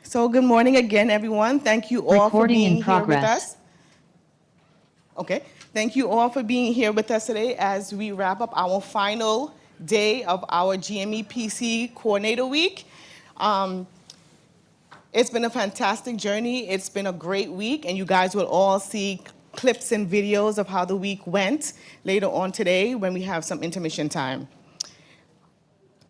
So good morning again, everyone. Thank you all for Recording in being here with progress. us. Okay. Thank you all for being here with us today as we wrap up our final day of our GME PC Coordinator Week. It's been a fantastic journey. It's been a great week, and you guys will all see clips and videos of how the week went later on today when we have some intermission time.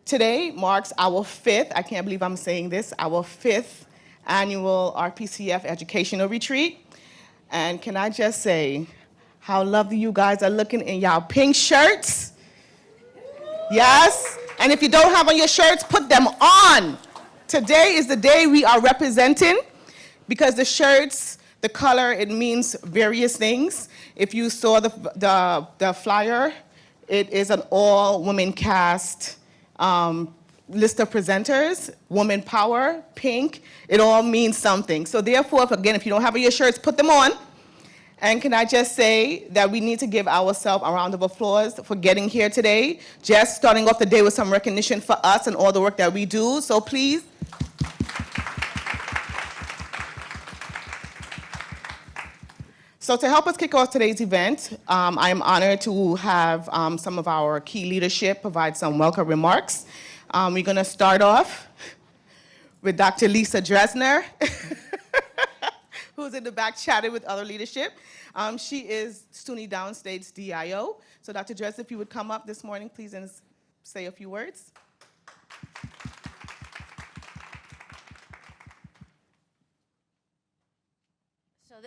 Today marks our fifth, I can't believe I'm saying this, our fifth annual RPCF educational retreat. And can I just say how lovely you guys are looking in y'all pink shirts? Yes? And if you don't have on your shirts, put them on. Today is the day we are representing because the shirts, the color, it means various things. If you saw the flyer, it is an all-women cast list of presenters, woman power, pink, it all means something. So therefore, if you don't have your shirts, put them on. And can I just say that we need to give ourselves a round of applause for getting here today, just starting off the day with some recognition for us and all the work that we do, so please. So to help us kick off today's event, I am honored to have some of our key leadership provide some welcome remarks. We're going to start off with Dr. Lisa Dresner, who's in the back chatting with other leadership. She is SUNY Downstate's DIO. So Dr. Dresner, if you would come up this morning, please, and say a few words.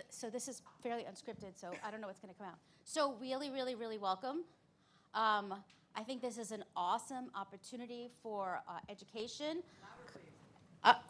So this is fairly unscripted, so I don't know what's going to come out. So really welcome. I think this is an awesome opportunity for education.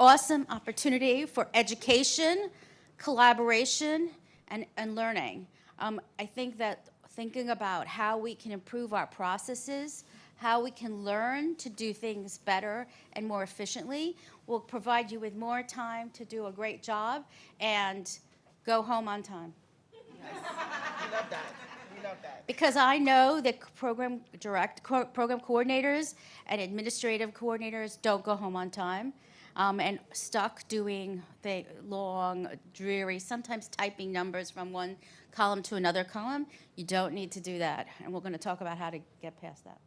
Awesome opportunity for education, collaboration, and learning. I think that thinking about how we can improve our processes, how we can learn to do things better and more efficiently will provide you with more time to do a great job and go home on time. Yes. We love that. We love that. Because I know that program coordinators and administrative coordinators don't go home on time and stuck doing the long, dreary, sometimes typing numbers from one column to another column. You don't need to do that. And we're going to talk about how to get past that.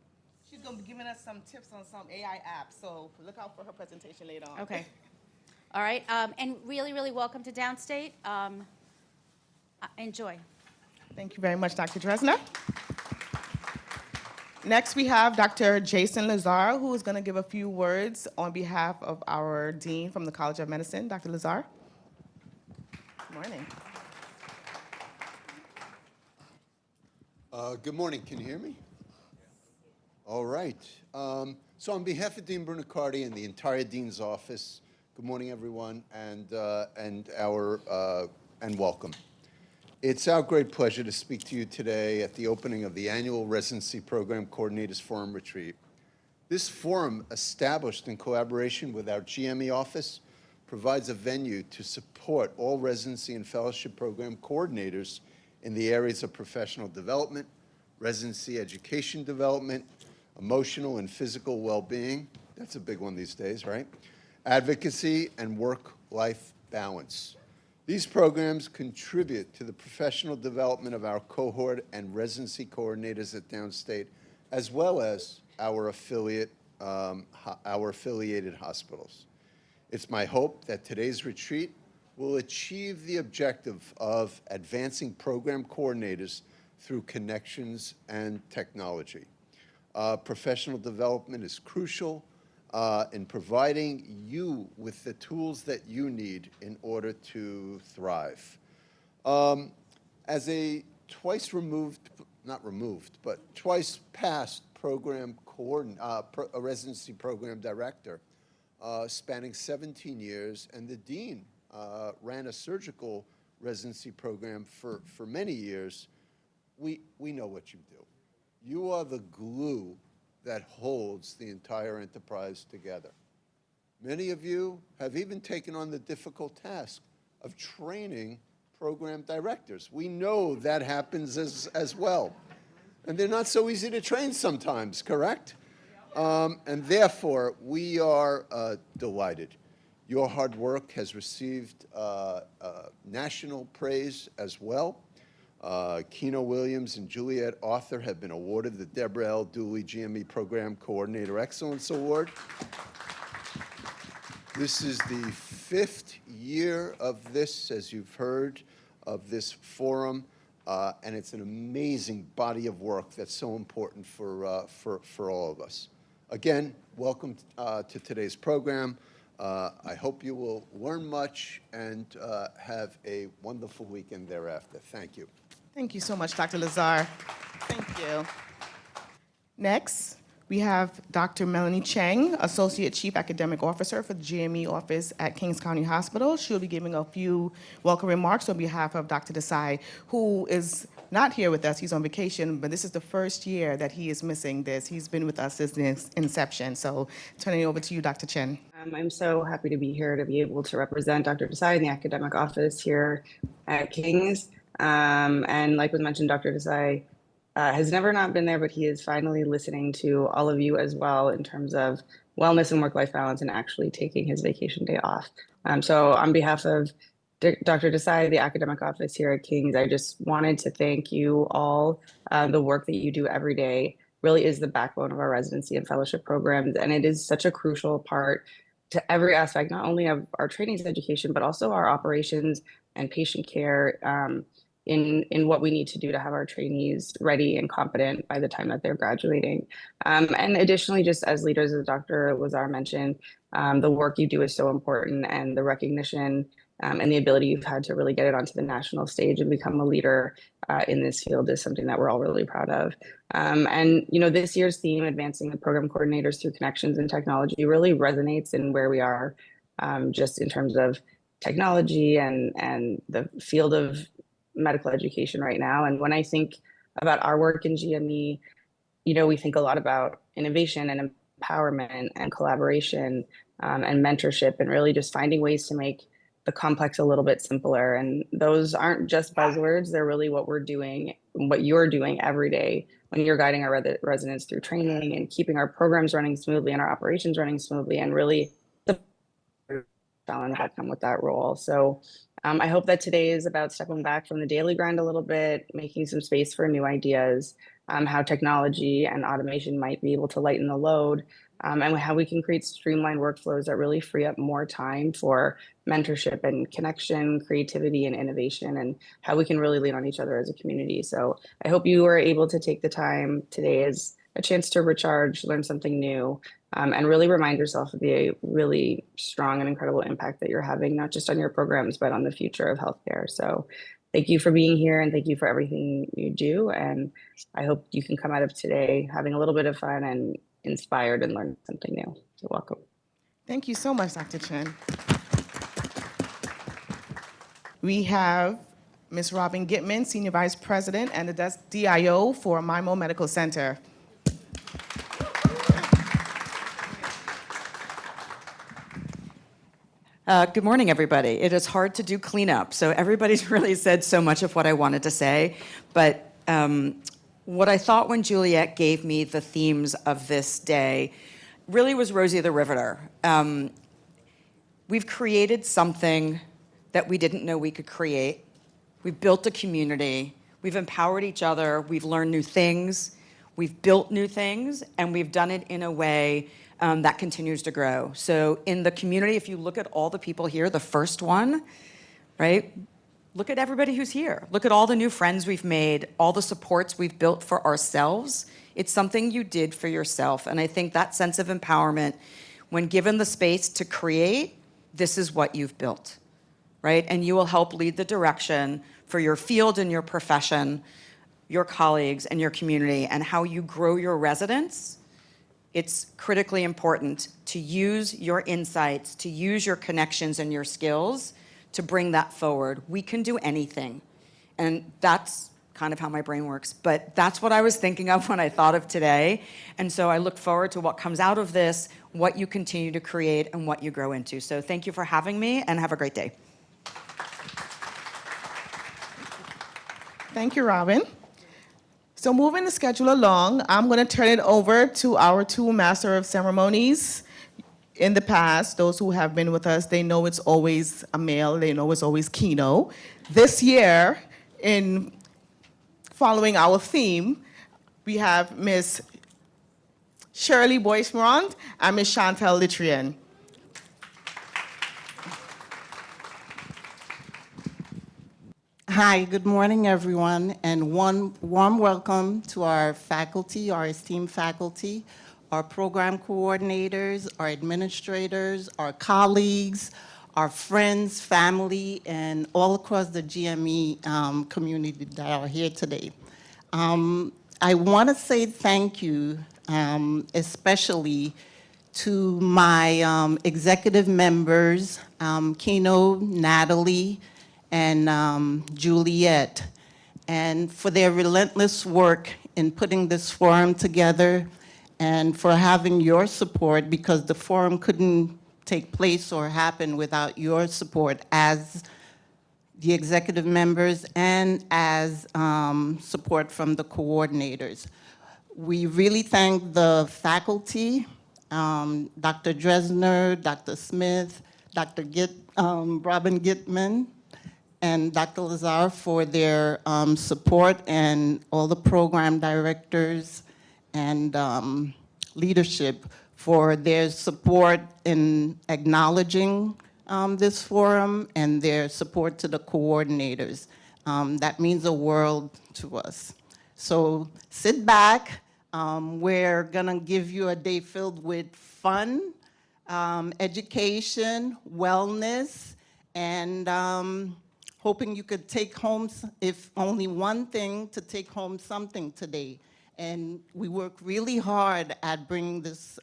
She's going to be giving us some tips on some AI apps, so look out for her presentation later on. Okay. All right, and really welcome to Downstate. Enjoy. Thank you very much, Dr. Dresner. Next, we have Dr. Jason Lazar, who is going to give a few words on behalf of our dean from the College of Medicine. Dr. Lazar. Good morning. Good morning. Can you hear me? All right. So on behalf of Dean Brunicardi and the entire dean's office, good morning, everyone, and welcome. It's our great pleasure to speak to you today at the opening of the annual Residency Program Coordinators Forum Retreat. This forum, established in collaboration with our GME office, provides a venue to support all residency and fellowship program coordinators in the areas of professional development, residency education development, emotional and physical well-being, that's a big one these days, right? Advocacy and work-life balance. These programs contribute to the professional development of our cohort and residency coordinators at Downstate, as well as our affiliated hospitals. It's my hope that today's retreat will achieve the objective of advancing program coordinators through connections and technology. Professional development is crucial in providing you with the tools that you need in order to thrive. As a twice past a residency program director, spanning 17 years, and the dean ran a surgical residency program for many years, we know what you do. You are the glue that holds the entire enterprise together. Many of you have even taken on the difficult task of training program directors. We know that happens as well. And they're not so easy to train sometimes, correct? And therefore, we are delighted. Your hard work has received national praise as well. Keno Williams and Juliet Arthur have been awarded the Deborah L. Dooley GME Program Coordinator Excellence Award. This is the 5th year of this, as you've heard, of this forum, and it's an amazing body of work that's so important for all of us. Again, welcome to today's program. I hope you will learn much and have a wonderful weekend thereafter. Thank you. Thank you so much, Dr. Lazar. Thank you. Next, we have Dr. Melanie Cheng, Associate Chief Academic Officer for the GME office at Kings County Hospital. She'll be giving a few welcome remarks on behalf of Dr. Desai, who is not here with us. He's on vacation, but this is the first year that he is missing this. He's been with us since the inception. So turning it over to you, Dr. Chen. I'm so happy to be here to be able to represent Dr. Desai in the academic office here at Kings. And like was mentioned, Dr. Desai has never not been there, but he is finally listening to all of you as well in terms of wellness and work-life balance and actually taking his vacation day off. So on behalf of Dr. Desai, the academic office here at Kings, I just wanted to thank you all. The work that you do every day really is the backbone of our residency and fellowship programs, and it is such a crucial part to every aspect, not only of our trainings education, but also our operations and patient care in what we need to do to have our trainees ready and competent by the time that they're graduating. And additionally, just as leaders, as Dr. Lazar mentioned, the work you do is so important, and the recognition and the ability you've had to really get it onto the national stage and become a leader in this field is something that we're all really proud of. And you know, this year's theme, advancing the program coordinators through connections and technology, really resonates in where we are just in terms of technology and the field of medical education right now. And when I think about our work in GME, you know, we think a lot about innovation and empowerment and collaboration and mentorship, and really just finding ways to make the complex a little bit simpler. And those aren't just buzzwords, they're really what we're doing, what you're doing every day when you're guiding our residents through training and keeping our programs running smoothly and our operations running smoothly, and really the challenge that come with that role. So I hope that today is about stepping back from the daily grind a little bit, making some space for new ideas, how technology and automation might be able to lighten the load, and how we can create streamlined workflows that really free up more time for mentorship and connection, creativity, and innovation, and how we can really lean on each other as a community. So I hope you were able to take the time today as a chance to recharge, learn something new, and really remind yourself of the really strong and incredible impact that you're having, not just on your programs, but on the future of healthcare. So thank you for being here, and thank you for everything you do. And I hope you can come out of today having a little bit of fun and inspired and learn something new. So welcome. Thank you so much, Dr. Chen. We have Ms. Robin Gitman, Senior Vice President and the DIO for MIMO Medical Center. Good morning, everybody. It is hard to do cleanup, so everybody's really said so much of what I wanted to say, but what I thought when Juliet gave me the themes of this day really was Rosie the Riveter. We've created something that we didn't know we could create. We've built a community. We've empowered each other. We've learned new things. We've built new things, and we've done it in a way that continues to grow. So in the community, if you look at all the people here, the first one, right? Look at everybody who's here. Look at all the new friends we've made, all the supports we've built for ourselves. It's something you did for yourself. And I think that sense of empowerment, when given the space to create, this is what you've built, right? And you will help lead the direction for your field and your profession, your colleagues and your community, and how you grow your residents. It's critically important to use your insights, to use your connections and your skills to bring that forward. We can do anything. And that's kind of how my brain works. But that's what I was thinking of when I thought of today. And so I look forward to what comes out of this, what you continue to create, and what you grow into. So thank you for having me, and have a great day. Thank you, Robin. So moving the schedule along, I'm going to turn it over to our two Master of Ceremonies. in the past, those who have been with us, they know it's always a male, they know it's always Keno. This year, in following our theme, we have Miss Shirley Boyce-Morant and Miss Chantal Litrian. Hi, good morning, everyone, and one warm welcome to our faculty, our esteemed faculty, our program coordinators, our administrators, our colleagues, our friends, family, and all across the GME community that are here today. I want to say thank you, especially to my executive members, Keno, Natalie, and Juliet, and for their relentless work in putting this forum together and for having your support, because the forum couldn't take place or happen without your support as the executive members and as support from the coordinators. We really thank the faculty, Dr. Dresner, Dr. Smith, Dr. Robin Gitman, and Dr. Lazar for their support, and all the program directors and leadership for their support in acknowledging this forum and their support to the coordinators. That means the world to us. So sit back. We're gonna give you a day filled with fun, education, wellness, and hoping you could take home, if only one thing, to take home something today. And we work really hard at bringing this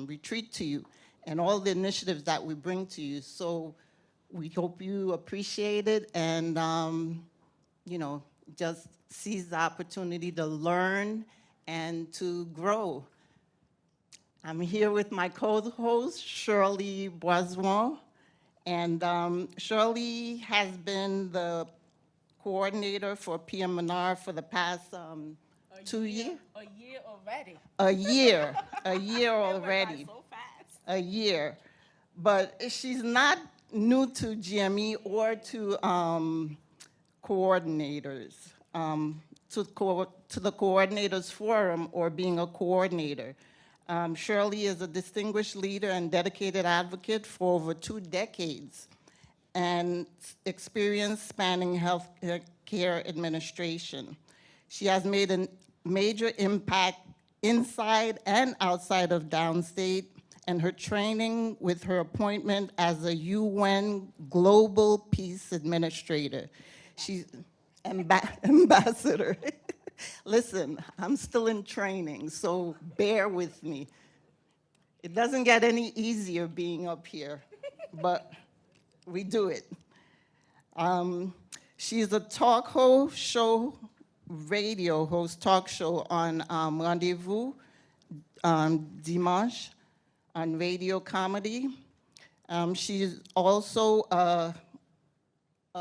retreat to you and all the initiatives that we bring to you. So we hope you appreciate it and, you know, just seize the opportunity to learn and to grow. I'm here with my co-host, Shirley Boisvon. And Shirley has been the coordinator for PM&R for the past 2 years. A year already. A year already. So fast. A year. But she's not new to GME or to coordinators, to the coordinators forum or being a coordinator. Shirley is a distinguished leader and dedicated advocate for over 2 decades and experience spanning healthcare administration. She has made a major impact inside and outside of Downstate, and her training with her appointment as a UN Global Peace Administrator. She's ambassador. Listen, I'm still in training, so bear with me. It doesn't get any easier being up here, but we do it. She's a radio host talk show on Rendezvous Dimanche on Radio Comedy. She's also a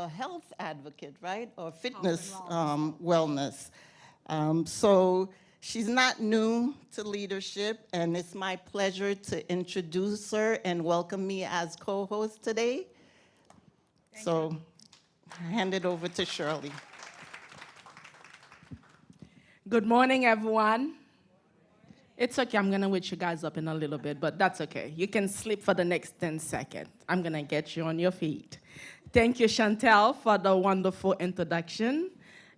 health advocate, right? Or fitness wellness. So she's not new to leadership, and it's my pleasure to introduce her and welcome me as co-host today. So I hand it over to Shirley. Good morning, everyone. It's okay, I'm gonna wake you guys up in a little bit, but that's okay. You can sleep for the next 10 seconds. I'm gonna get you on your feet. Thank you, Chantal, for the wonderful introduction.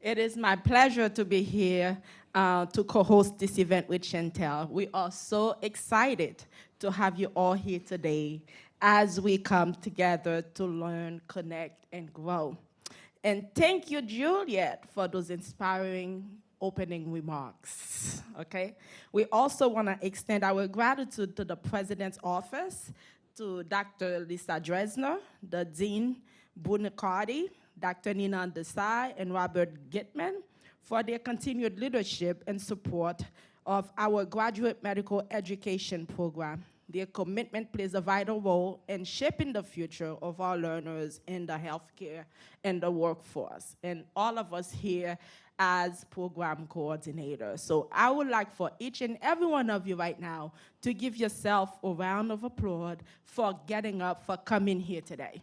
It is my pleasure to be here to co-host this event with Chantal. We are so excited to have you all here today as we come together to learn, connect, and grow. And thank you, Juliet, for those inspiring opening remarks, okay? We also want to extend our gratitude to the President's Office, to Dr. Lisa Dresner, the Dean Brunicardi, Dr. Nina Desai, and Robert Gitman for their continued leadership and support of our graduate medical education program. Their commitment plays a vital role in shaping the future of our learners in the healthcare and the workforce, and all of us here as program coordinators. So I would like for each and every one of you right now to give yourself a round of applause for getting up, for coming here today.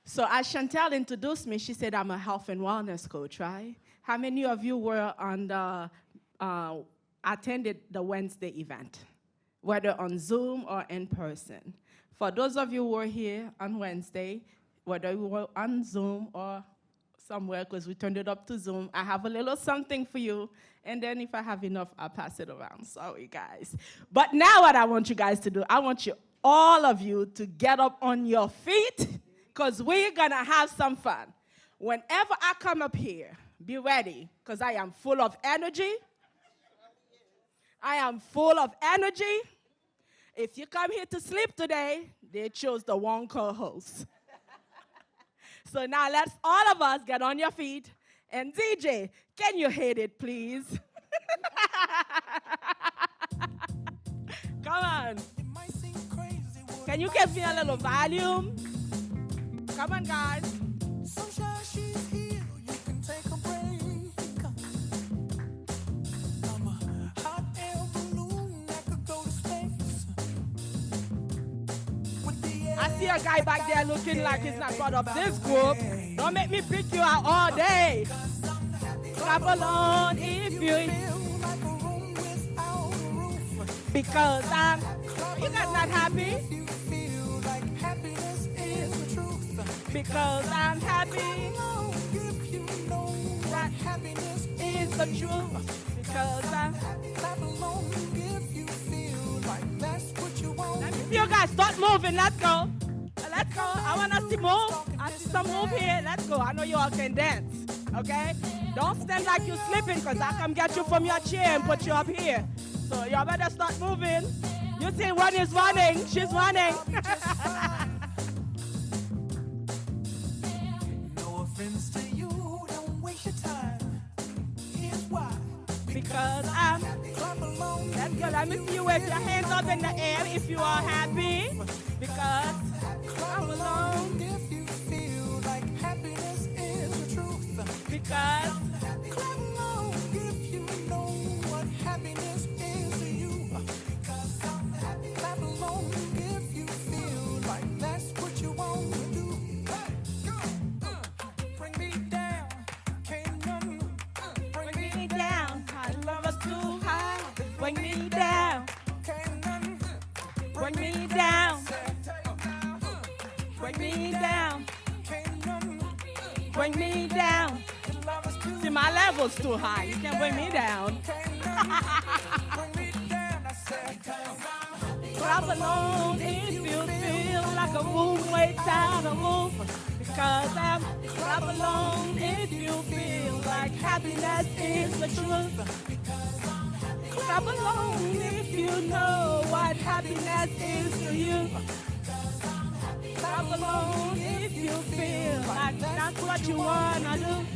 So as Chantel introduced me, she said I'm a health and wellness coach, right? How many of you were on the, attended the Wednesday event, whether on Zoom or in person? For those of you who were here on Wednesday, whether you were on Zoom or somewhere, because we turned it up to Zoom, I have a little something for you, and then if I have enough, I'll pass it around. Sorry, guys. But now what I want you guys to do, I want you, all of you, to get up on your feet, because we're going to have some fun. Whenever I come up here, be ready, because I am full of energy. I am full of energy. If you come here to sleep today, they chose the wrong co-host. So now let's all of us get on your feet. And DJ, can you hit it, please? Come on. Can you give me a little volume? Come on, guys. Sunshine, she's here. You can take a break. I'm a hot air balloon that could go to space. With the air I see a guy back there looking like he's not part of this group. Don't make me pick you out all day. Clap along if you feel like a room without a roof. because I'm. You guys not happy? You feel like happiness is the truth. Because I'm happy. Oh, if you know what happiness Is the truth. Because I'm. clap along if you feel like that's what you want. Let me see you guys start moving. Let's go. Let's go. I want us to move. I see some move here. Let's go. I know you all can dance. Okay? Don't stand like you're sleeping because I come get you from your chair and put you up here. So y'all better start moving. You see one is running. She's running. No offense to you, don't waste your time. Here's why. Because I'm. Clap along. Let's go. Let me see you wave your hands up in the air if you are happy. Because I'm alone. If you feel like happiness is the truth. Because Clap along if you know what happiness is to you. Clap along if you feel like that's what you want to do. Bring me down, can't none. Bring me down. I love us too high. Bring me down. can't none. Bring me down. Bring me down. Can't none. Bring me down. Love is too See, my level's too high. You can't bring me down. Bring me down, I said. Clap along if you feel like a room without a roof. Because I'm clap along if you feel like happiness is the truth. Clap along if you know what happiness is to you. Clap along if you feel like that's what you wanna do.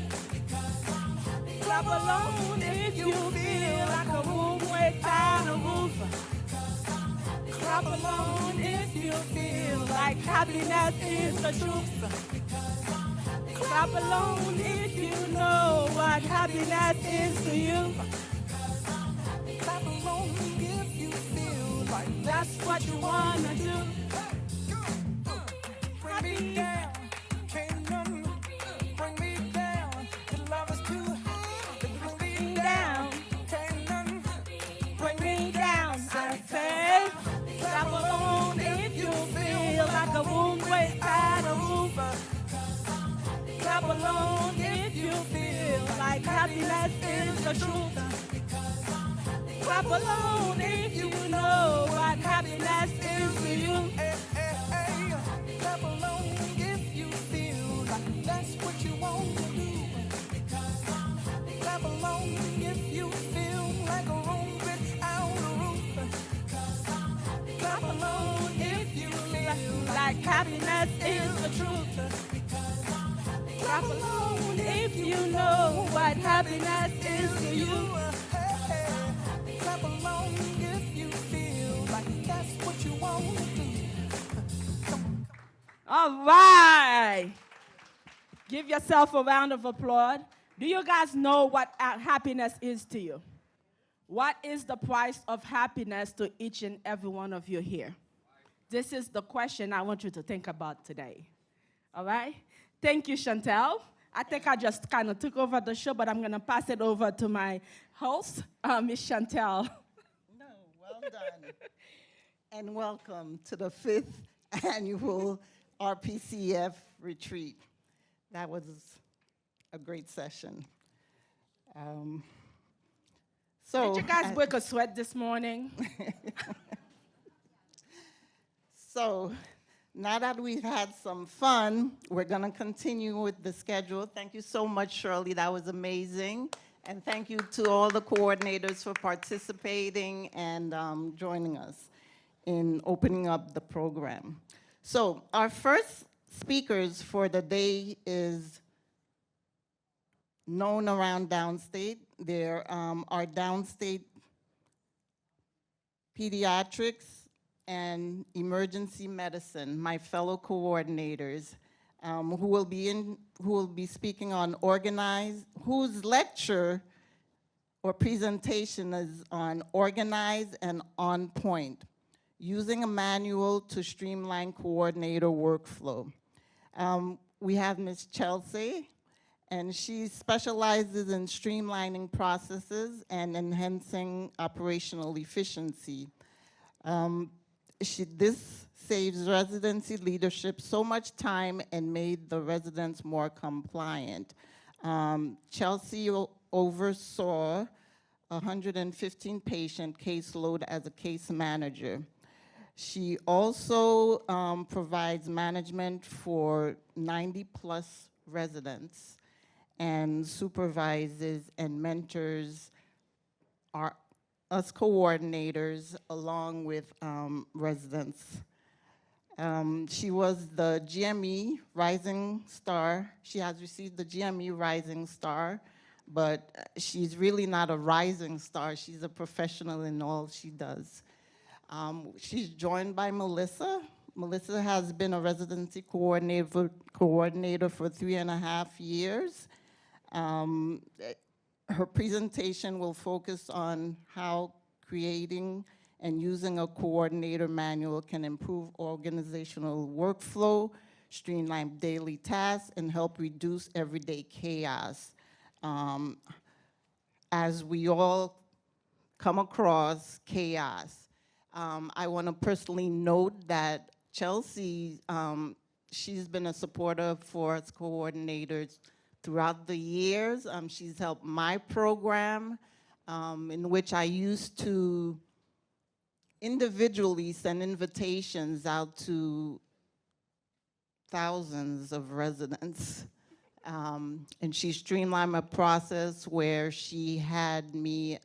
Clap along if you feel like a room without a roof. Clap along if you feel like happiness is the truth. Clap along if you know what happiness is to you. Clap along if you feel like That's what you wanna do. bring me down. Can't none bring me down. Your love is too high. Bring me down. Can't none Bring me down, I say. Clap along if you feel like a room without a roof. Clap along if you feel like happiness is the truth. Clap along if you know what happiness is to you. clap along if you feel like that's what you want to do. Clap along if you feel like a room without a roof. Clap along if you feel Like happiness is the truth. Clap along if you know what happiness is to you. All right. Give yourself a round of applause. Do you guys know what happiness is to you? What is the price of happiness to each and every one of you here? This is the question I want you to think about today. All right? Thank you, Chantel. I think I just kind of took over the show, but I'm going to pass it over to my host, Miss Chantel. No, well done. And welcome to the 5th annual RPCF retreat. That was a great session. Did you guys break a sweat this morning? So now that we've had some fun, we're going to continue with the schedule. Thank you so much, Shirley. That was amazing. And thank you to all the coordinators for participating and joining us in opening up the program. So our first speakers for the day is known around Downstate. There are Downstate Pediatrics and Emergency Medicine, my fellow coordinators, who will be speaking on whose lecture or presentation is on organize and on point, using a manual to streamline coordinator workflow. We have Ms. Chelsea, and she specializes in streamlining processes and enhancing operational efficiency. This saves residency leadership so much time and made the residents more compliant. Chelsea oversaw 115 patient caseload as a case manager. She also provides management for 90+ residents and supervises and mentors us coordinators along with residents. She was the GME Rising Star. She has received the GME Rising Star, but she's really not a rising star. She's a professional in all she does. She's joined by Melissa. Melissa has been a residency coordinator for 3.5 years. Her presentation will focus on how creating and using a coordinator manual can improve organizational workflow, streamline daily tasks, and help reduce everyday chaos. As we all come across chaos, I want to personally note that Chelsea, she's been a supporter for us coordinators throughout the years. She's helped my program, in which I used to individually send invitations out to thousands of residents. And she streamlined my process where she had me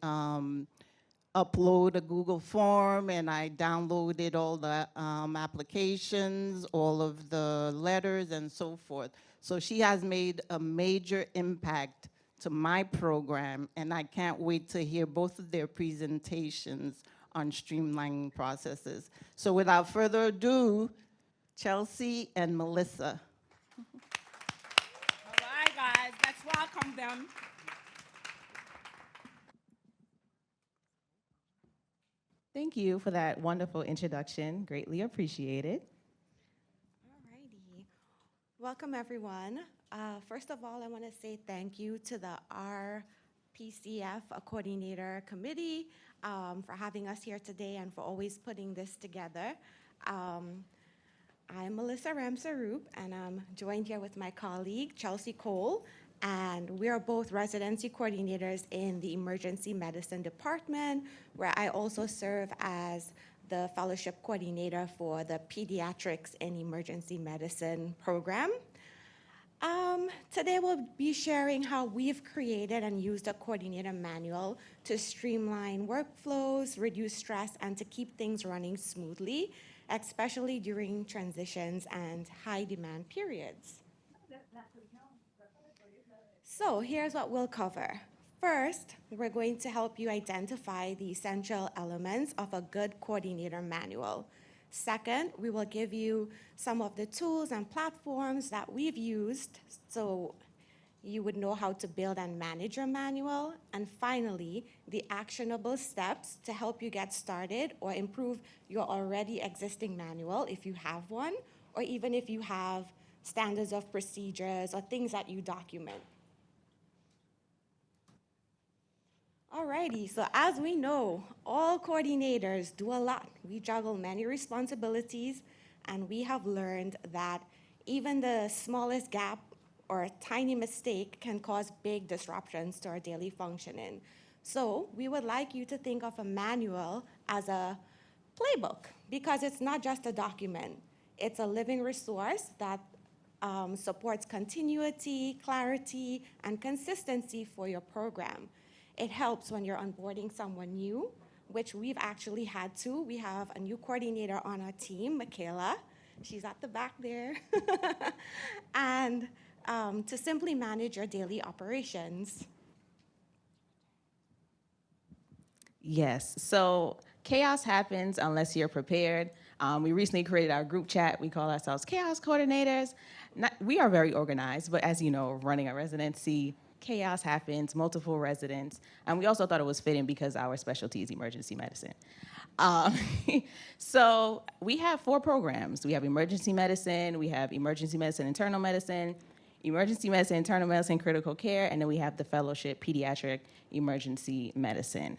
upload a Google form, and I downloaded all the applications, all of the letters, and so forth. So she has made a major impact to my program, and I can't wait to hear both of their presentations on streamlining processes. So without further ado, Chelsea and Melissa. All right, guys, let's welcome them. Thank you for that wonderful introduction. Greatly appreciated. Alrighty. Welcome, everyone. First of all, I want to say thank you to the RPCF Coordinator Committee for having us here today and for always putting this together. I'm Melissa Ramsaroop, and I'm joined here with my colleague, Chelsea Cole, and we are both residency coordinators in the Emergency Medicine Department, where I also serve as the fellowship coordinator for the Pediatrics and Emergency Medicine program. Today we'll be sharing how we've created and used a coordinator manual to streamline workflows, reduce stress, and to keep things running smoothly, especially during transitions and high demand periods. So here's what we'll cover. First, we're going to help you identify the essential elements of a good coordinator manual. Second, we will give you some of the tools and platforms that we've used so you would know how to build and manage your manual. And finally, the actionable steps to help you get started or improve your already existing manual if you have one, or even if you have standards of procedures or things that you document. Alrighty, so as we know, all coordinators do a lot. We juggle many responsibilities, and we have learned that even the smallest gap or a tiny mistake can cause big disruptions to our daily functioning. So we would like you to think of a manual as a playbook, because it's not just a document. It's a living resource that supports continuity, clarity, and consistency for your program. It helps when you're onboarding someone new, which we've actually had to. We have a new coordinator on our team, Michaela. She's at the back there. And to simply manage your daily operations. Yes, so chaos happens unless you're prepared. We recently created our group chat. We call ourselves Chaos Coordinators. We are very organized, but as you know, running a residency, chaos happens, multiple residents. And we also thought it was fitting because our specialty is emergency medicine. So we have 4 programs. We have emergency medicine, we have emergency medicine, internal medicine, emergency medicine, internal medicine, critical care, and then we have the fellowship, pediatric emergency medicine.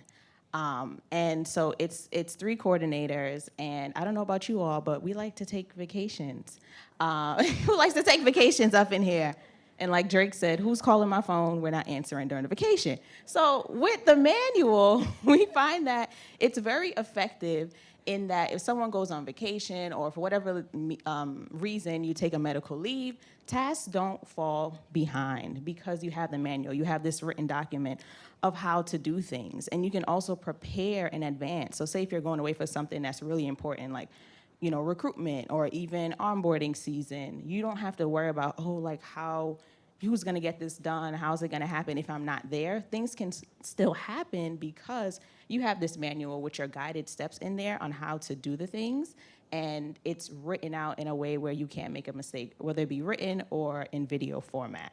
And so it's 3 coordinators, and I don't know about you all, but we like to take vacations. Who likes to take vacations up in here? And like Drake said, who's calling my phone? We're not answering during the vacation. So with the manual, we find that it's very effective in that if someone goes on vacation or for whatever reason you take a medical leave, tasks don't fall behind because you have the manual. You have this written document of how to do things. And you can also prepare in advance. So say if you're going away for something that's really important, like recruitment or even onboarding season, you don't have to worry about, who's gonna get this done? How's it gonna happen if I'm not there? Things can still happen because you have this manual with your guided steps in there on how to do the things, and it's written out in a way where you can't make a mistake, whether it be written or in video format.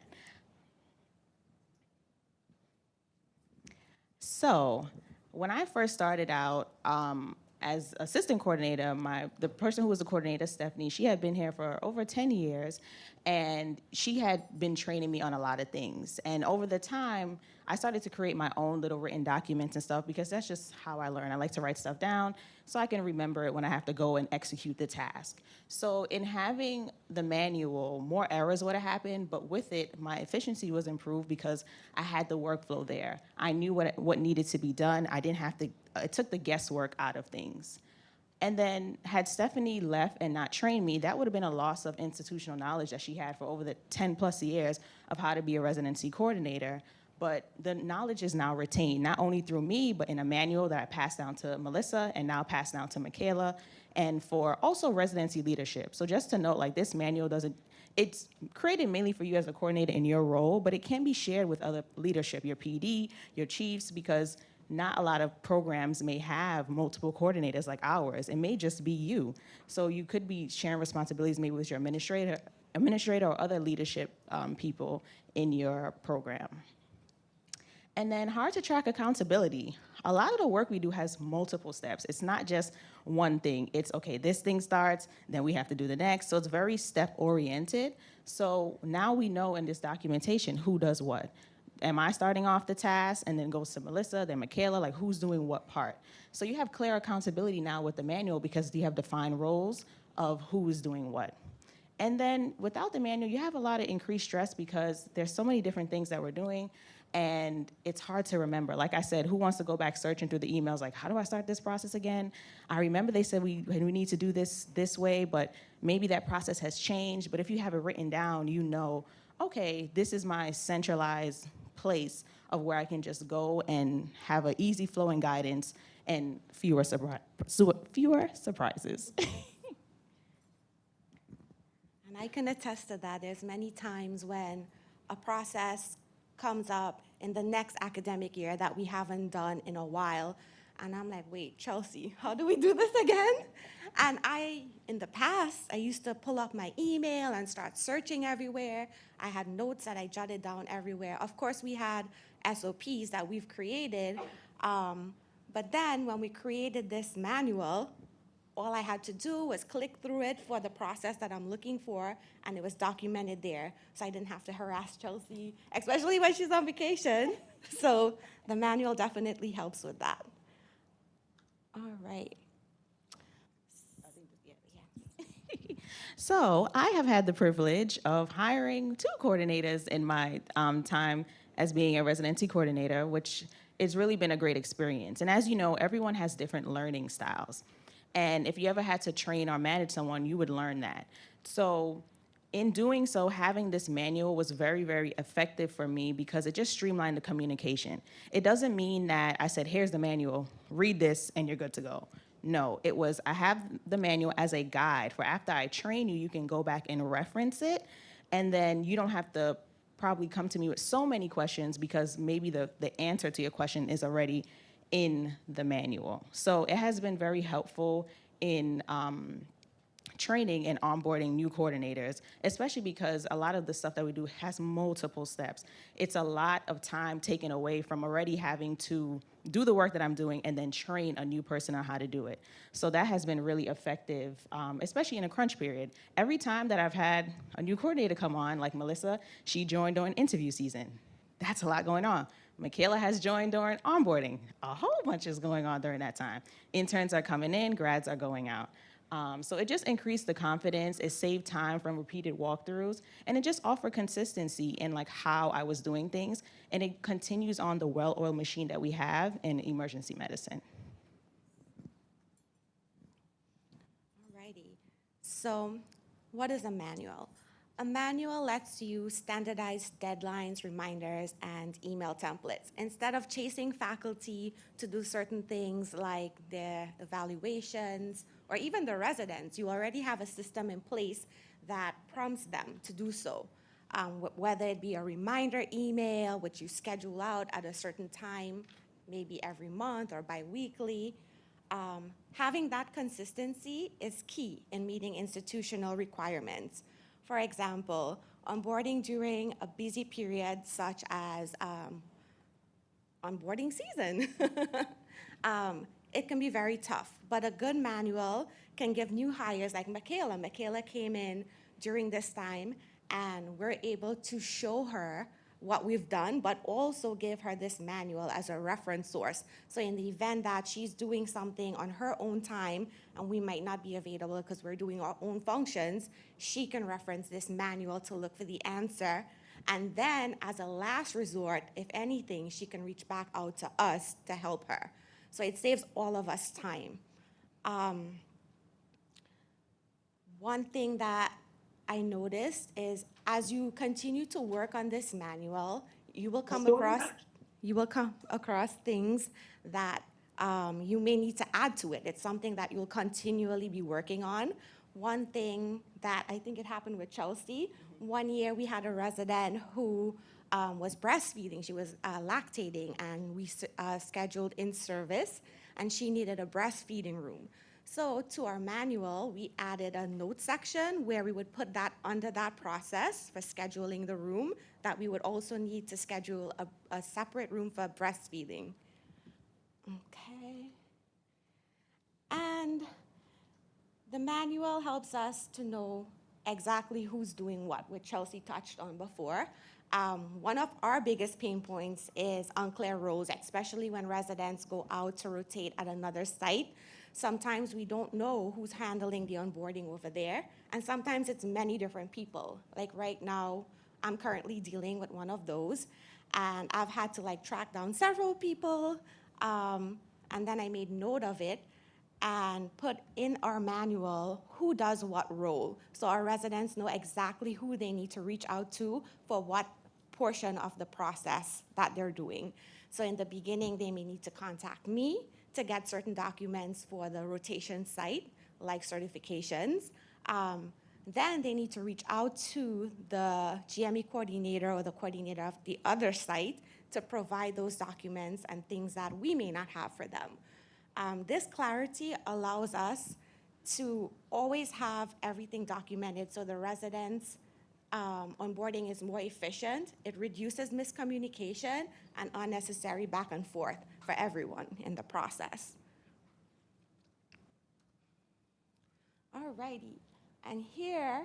So when I first started out, as assistant coordinator, the person who was the coordinator, Stephanie, she had been here for over 10 years, and she had been training me on a lot of things. And over the time, I started to create my own little written documents and stuff because that's just how I learn. I like to write stuff down so I can remember it when I have to go and execute the task. So in having the manual, more errors would have happened, but with it, my efficiency was improved because I had the workflow there. I knew what needed to be done. I didn't have to, it took the guesswork out of things. And then had Stephanie left and not trained me, that would have been a loss of institutional knowledge that she had for over the 10 plus years of how to be a residency coordinator. But the knowledge is now retained, not only through me, but in a manual that I passed down to Melissa and now passed down to Michaela, and for also residency leadership. So just to note, like this manual it's created mainly for you as a coordinator in your role, but it can be shared with other leadership, your PD, your chiefs, because not a lot of programs may have multiple coordinators like ours. It may just be you. So you could be sharing responsibilities maybe with your administrator or other leadership people in your program. And then hard to track accountability. A lot of the work we do has multiple steps. It's not just one thing. It's, okay, this thing starts, then we have to do the next. So it's very step-oriented. So now we know in this documentation who does what. Am I starting off the task and then goes to Melissa, then Michaela, like who's doing what part? So you have clear accountability now with the manual because you have defined roles of who is doing what. And then without the manual, you have a lot of increased stress because there's so many different things that we're doing and it's hard to remember. Like I said, who wants to go back searching through the emails like, how do I start this process again? I remember they said we need to do this way, but maybe that process has changed. But if you have it written down, you know, okay, this is my centralized place of where I can just go and have an easy flowing guidance and fewer surprises. And I can attest to that. There's many times when a process comes up in the next academic year that we haven't done in a while, And I'm like, wait, Chelsea, how do we do this again? And in the past, I used to pull up my email and start searching everywhere. I had notes that I jotted down everywhere. Of course, we had SOPs that we've created. But then when we created this manual, all I had to do was click through it for the process that I'm looking for, and it was documented there. So I didn't have to harass Chelsea, especially when she's on vacation. So the manual definitely helps with that. All right. So I have had the privilege of hiring 2 coordinators in my time as being a residency coordinator, which has really been a great experience. And as you know, everyone has different learning styles. And if you ever had to train or manage someone, you would learn that. So in doing so, having this manual was very, very effective for me because it just streamlined the communication. It doesn't mean that I said, here's the manual, read this, and you're good to go. No, it was, I have the manual as a guide for after I train you, you can go back and reference it, and then you don't have to probably come to me with so many questions because maybe the answer to your question is already in the manual. So it has been very helpful in training and onboarding new coordinators, especially because a lot of the stuff that we do has multiple steps. It's a lot of time taken away from already having to do the work that I'm doing and then train a new person on how to do it. So that has been really effective, especially in a crunch period. Every time that I've had a new coordinator come on, like Melissa, she joined during interview season. That's a lot going on. Michaela has joined during onboarding. A whole bunch is going on during that time. Interns are coming in, grads are going out. So it just increased the confidence, it saved time from repeated walkthroughs, and it just offered consistency in like how I was doing things, and it continues on the well-oiled machine that we have in emergency medicine. Alrighty. So what is a manual? A manual lets you standardize deadlines, reminders, and email templates. Instead of chasing faculty to do certain things like their evaluations or even the residents, you already have a system in place that prompts them to do so. Whether it be a reminder email, which you schedule out at a certain time, maybe every month or bi-weekly. Having that consistency is key in meeting institutional requirements. For example, onboarding during a busy period such as onboarding season. It can be very tough, but a good manual can give new hires like Michaela. Michaela came in during this time, and we're able to show her what we've done, but also give her this manual as a reference source. So in the event that she's doing something on her own time, and we might not be available because we're doing our own functions, she can reference this manual to look for the answer. And then as a last resort, if anything, she can reach back out to us to help her. So it saves all of us time. One thing that I noticed is as you continue to work on this manual, you will come across things that you may need to add to it. It's something that you'll continually be working on. One thing that I think it happened with Chelsea, one year we had a resident who was breastfeeding. She was lactating, and we scheduled in service, and she needed a breastfeeding room. So to our manual, we added a note section where we would put that under that process for scheduling the room, that we would also need to schedule a separate room for breastfeeding. Okay. And the manual helps us to know exactly who's doing what, which Chelsea touched on before. One of our biggest pain points is unclear roles, especially when residents go out to rotate at another site. Sometimes we don't know who's handling the onboarding over there, and sometimes it's many different people. Like right now, I'm currently dealing with one of those, and I've had to track down several people, and then I made note of it and put in our manual who does what role. So our residents know exactly who they need to reach out to for what portion of the process that they're doing. So in the beginning, they may need to contact me to get certain documents for the rotation site, like certifications. Then they need to reach out to the GME coordinator or the coordinator of the other site to provide those documents and things that we may not have for them. This clarity allows us to always have everything documented so the residents' onboarding is more efficient. It reduces miscommunication and unnecessary back and forth for everyone in the process. Alrighty, and here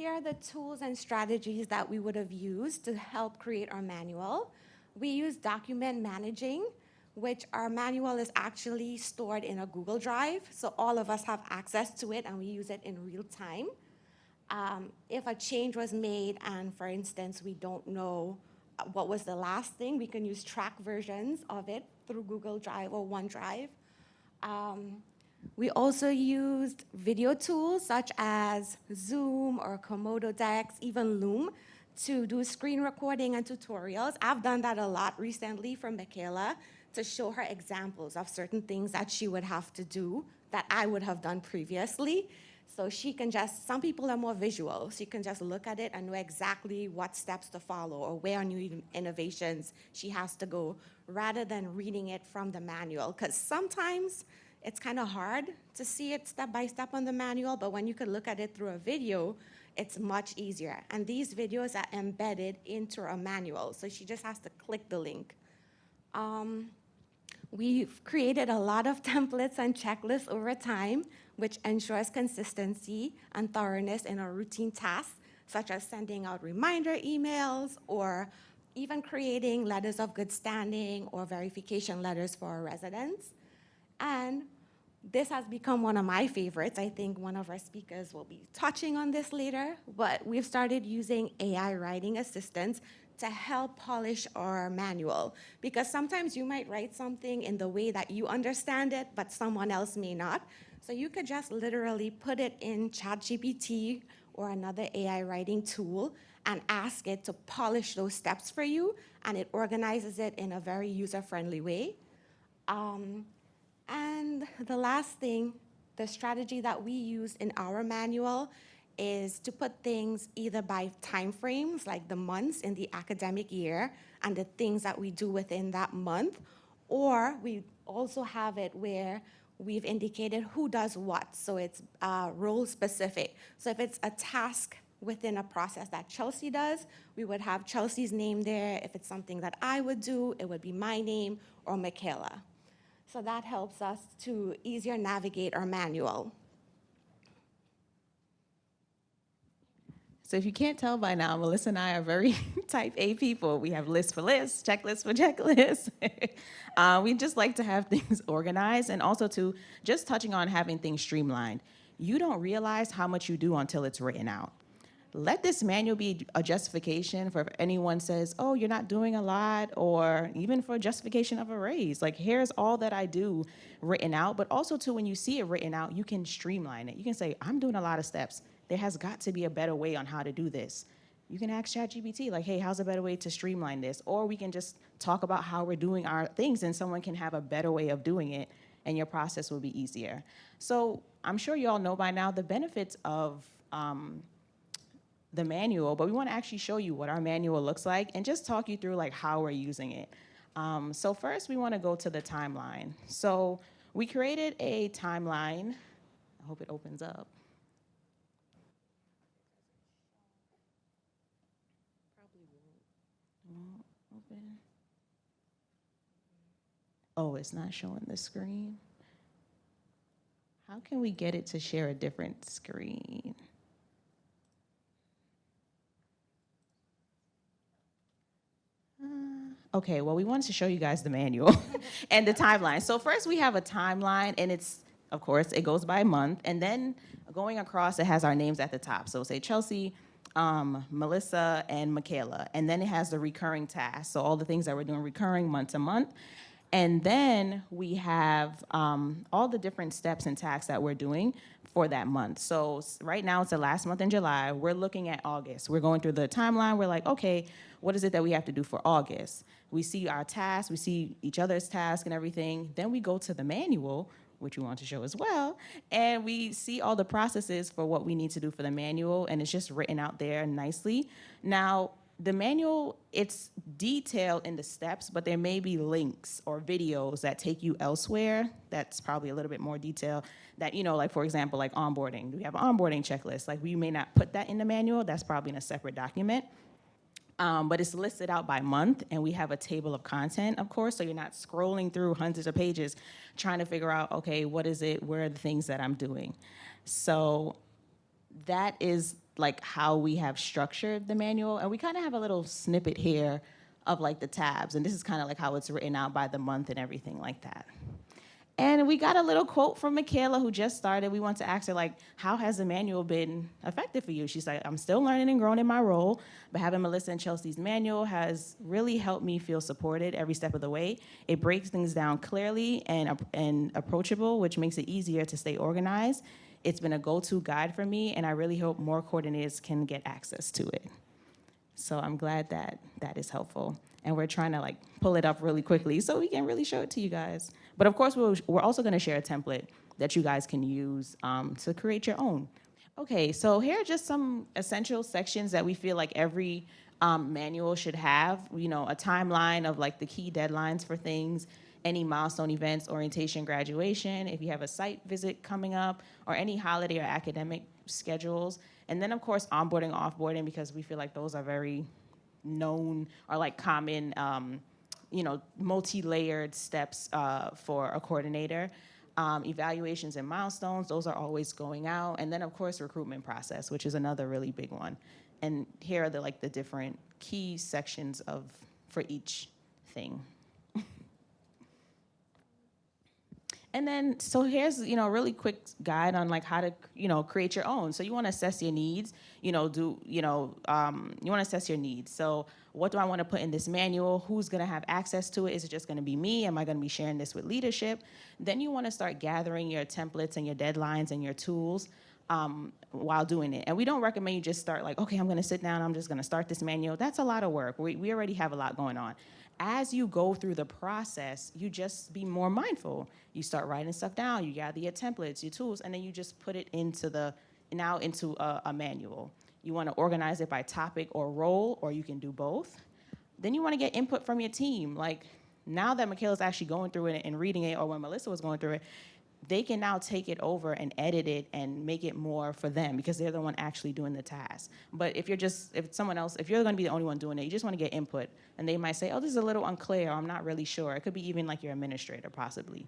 are the tools and strategies that we would have used to help create our manual. We use document managing, which our manual is actually stored in a Google Drive, so all of us have access to it and we use it in real time. If a change was made and, for instance, we don't know what was the last thing, we can use track versions of it through Google Drive or OneDrive. We also used video tools such as Zoom or Komodo Dex, even Loom, to do screen recording and tutorials. I've done that a lot recently for Michaela to show her examples of certain things that she would have to do that I would have done previously. So she can just, some people are more visual, so you can just look at it and know exactly what steps to follow or where new innovations she has to go, rather than reading it from the manual. Because sometimes it's kind of hard to see it step by step on the manual, but when you can look at it through a video, it's much easier. And these videos are embedded into a manual, so she just has to click the link. We've created a lot of templates and checklists over time, which ensures consistency and thoroughness in our routine tasks, such as sending out reminder emails or even creating letters of good standing or verification letters for our residents. And this has become one of my favorites. I think one of our speakers will be touching on this later, but we've started using AI writing assistants to help polish our manual, because sometimes you might write something in the way that you understand it, but someone else may not. So you could just literally put it in ChatGPT or another AI writing tool and ask it to polish those steps for you, and it organizes it in a very user-friendly way. And the last thing, the strategy that we use in our manual is to put things either by time frames, like the months in the academic year and the things that we do within that month, or we also have it where we've indicated who does what, so it's role specific. So if it's a task within a process that Chelsea does, we would have Chelsea's name there. If it's something that I would do, it would be my name or Michaela. So that helps us to easier navigate our manual. So if you can't tell by now, Melissa and I are very type A people. We have lists for lists, checklists for checklists. We just like to have things organized, and also to just touching on having things streamlined. You don't realize how much you do until it's written out. Let this manual be a justification for if anyone says, oh, you're not doing a lot, or even for justification of a raise. Like, here's all that I do written out, but also too, when you see it written out, you can streamline it. You can say, I'm doing a lot of steps. There has got to be a better way on how to do this. You can ask ChatGPT, like, hey, how's a better way to streamline this? Or we can just talk about how we're doing our things, and someone can have a better way of doing it, and your process will be easier. So I'm sure you all know by now the benefits of the manual, but we want to actually show you what our manual looks like and just talk you through like how we're using it. So first we want to go to the timeline. So we created a timeline. I hope it opens up. Won't open. Oh, it's not showing the screen. How can we get it to share a different screen? Okay, well, we wanted to show you guys the manual and the timeline. So first we have a timeline, and it's, of course, it goes by month, and then going across, it has our names at the top. So say Chelsea, Melissa, and Michaela, and then it has the recurring tasks, so all the things that we're doing recurring month to month. And then we have all the different steps and tasks that we're doing for that month. So right now it's the last month in July. We're looking at August. We're going through the timeline. We're like, okay, what is it that we have to do for August? We see our tasks, we see each other's tasks and everything. Then we go to the manual, which we want to show as well, and we see all the processes for what we need to do for the manual, and it's just written out there nicely. Now, the manual, it's detailed in the steps, but there may be links or videos that take you elsewhere. That's probably a little bit more detail that, like, for example, like onboarding. We have an onboarding checklist. Like, we may not put that in the manual. That's probably in a separate document. But it's listed out by month, and we have a table of content, of course, so you're not scrolling through hundreds of pages trying to figure out, okay, what is it? Where are the things that I'm doing? So that is like how we have structured the manual, and we kind of have a little snippet here of like the tabs, and this is kind of like how it's written out by the month and everything like that. And we got a little quote from Michaela, who just started. We want to ask her, like, how has the manual been effective for you? She's like, I'm still learning and growing in my role, but having Melissa and Chelsea's manual has really helped me feel supported every step of the way. It breaks things down clearly and approachable, which makes it easier to stay organized. It's been a go-to guide for me, and I really hope more coordinators can get access to it. So I'm glad that that is helpful. And we're trying to like pull it up really quickly so we can really show it to you guys. But of course, we're also gonna share a template that you guys can use to create your own. Okay, so here are just some essential sections that we feel like every manual should have. A timeline of like the key deadlines for things, any milestone events, orientation, graduation, if you have a site visit coming up, or any holiday or academic schedules. And then of course, onboarding, offboarding, because we feel like those are very known or like common, multi-layered steps for a coordinator. Evaluations and milestones, those are always going out. And then of course, recruitment process, which is another really big one. And here are the different key sections for each thing. And then, so here's, a really quick guide on like how to, create your own. So you want to assess your needs, you want to assess your needs. So what do I want to put in this manual? Who's going to have access to it? Is it just going to be me? Am I going to be sharing this with leadership? Then you want to start gathering your templates and your deadlines and your tools while doing it. And we don't recommend you just start like, okay, I'm going to sit down, I'm just going to start this manual. That's a lot of work. We already have a lot going on. As you go through the process, you just be more mindful. You start writing stuff down, you gather your templates, your tools, and then you just put it into a manual. You want to organize it by topic or role, or you can do both. Then you want to get input from your team. Like, now that Michaela's actually going through it and reading it, or when Melissa was going through it, they can now take it over and edit it and make it more for them because they're the one actually doing the task. But if you're going to be the only one doing it, you just want to get input. And they might say, oh, this is a little unclear, or I'm not really sure. It could be even like your administrator, possibly.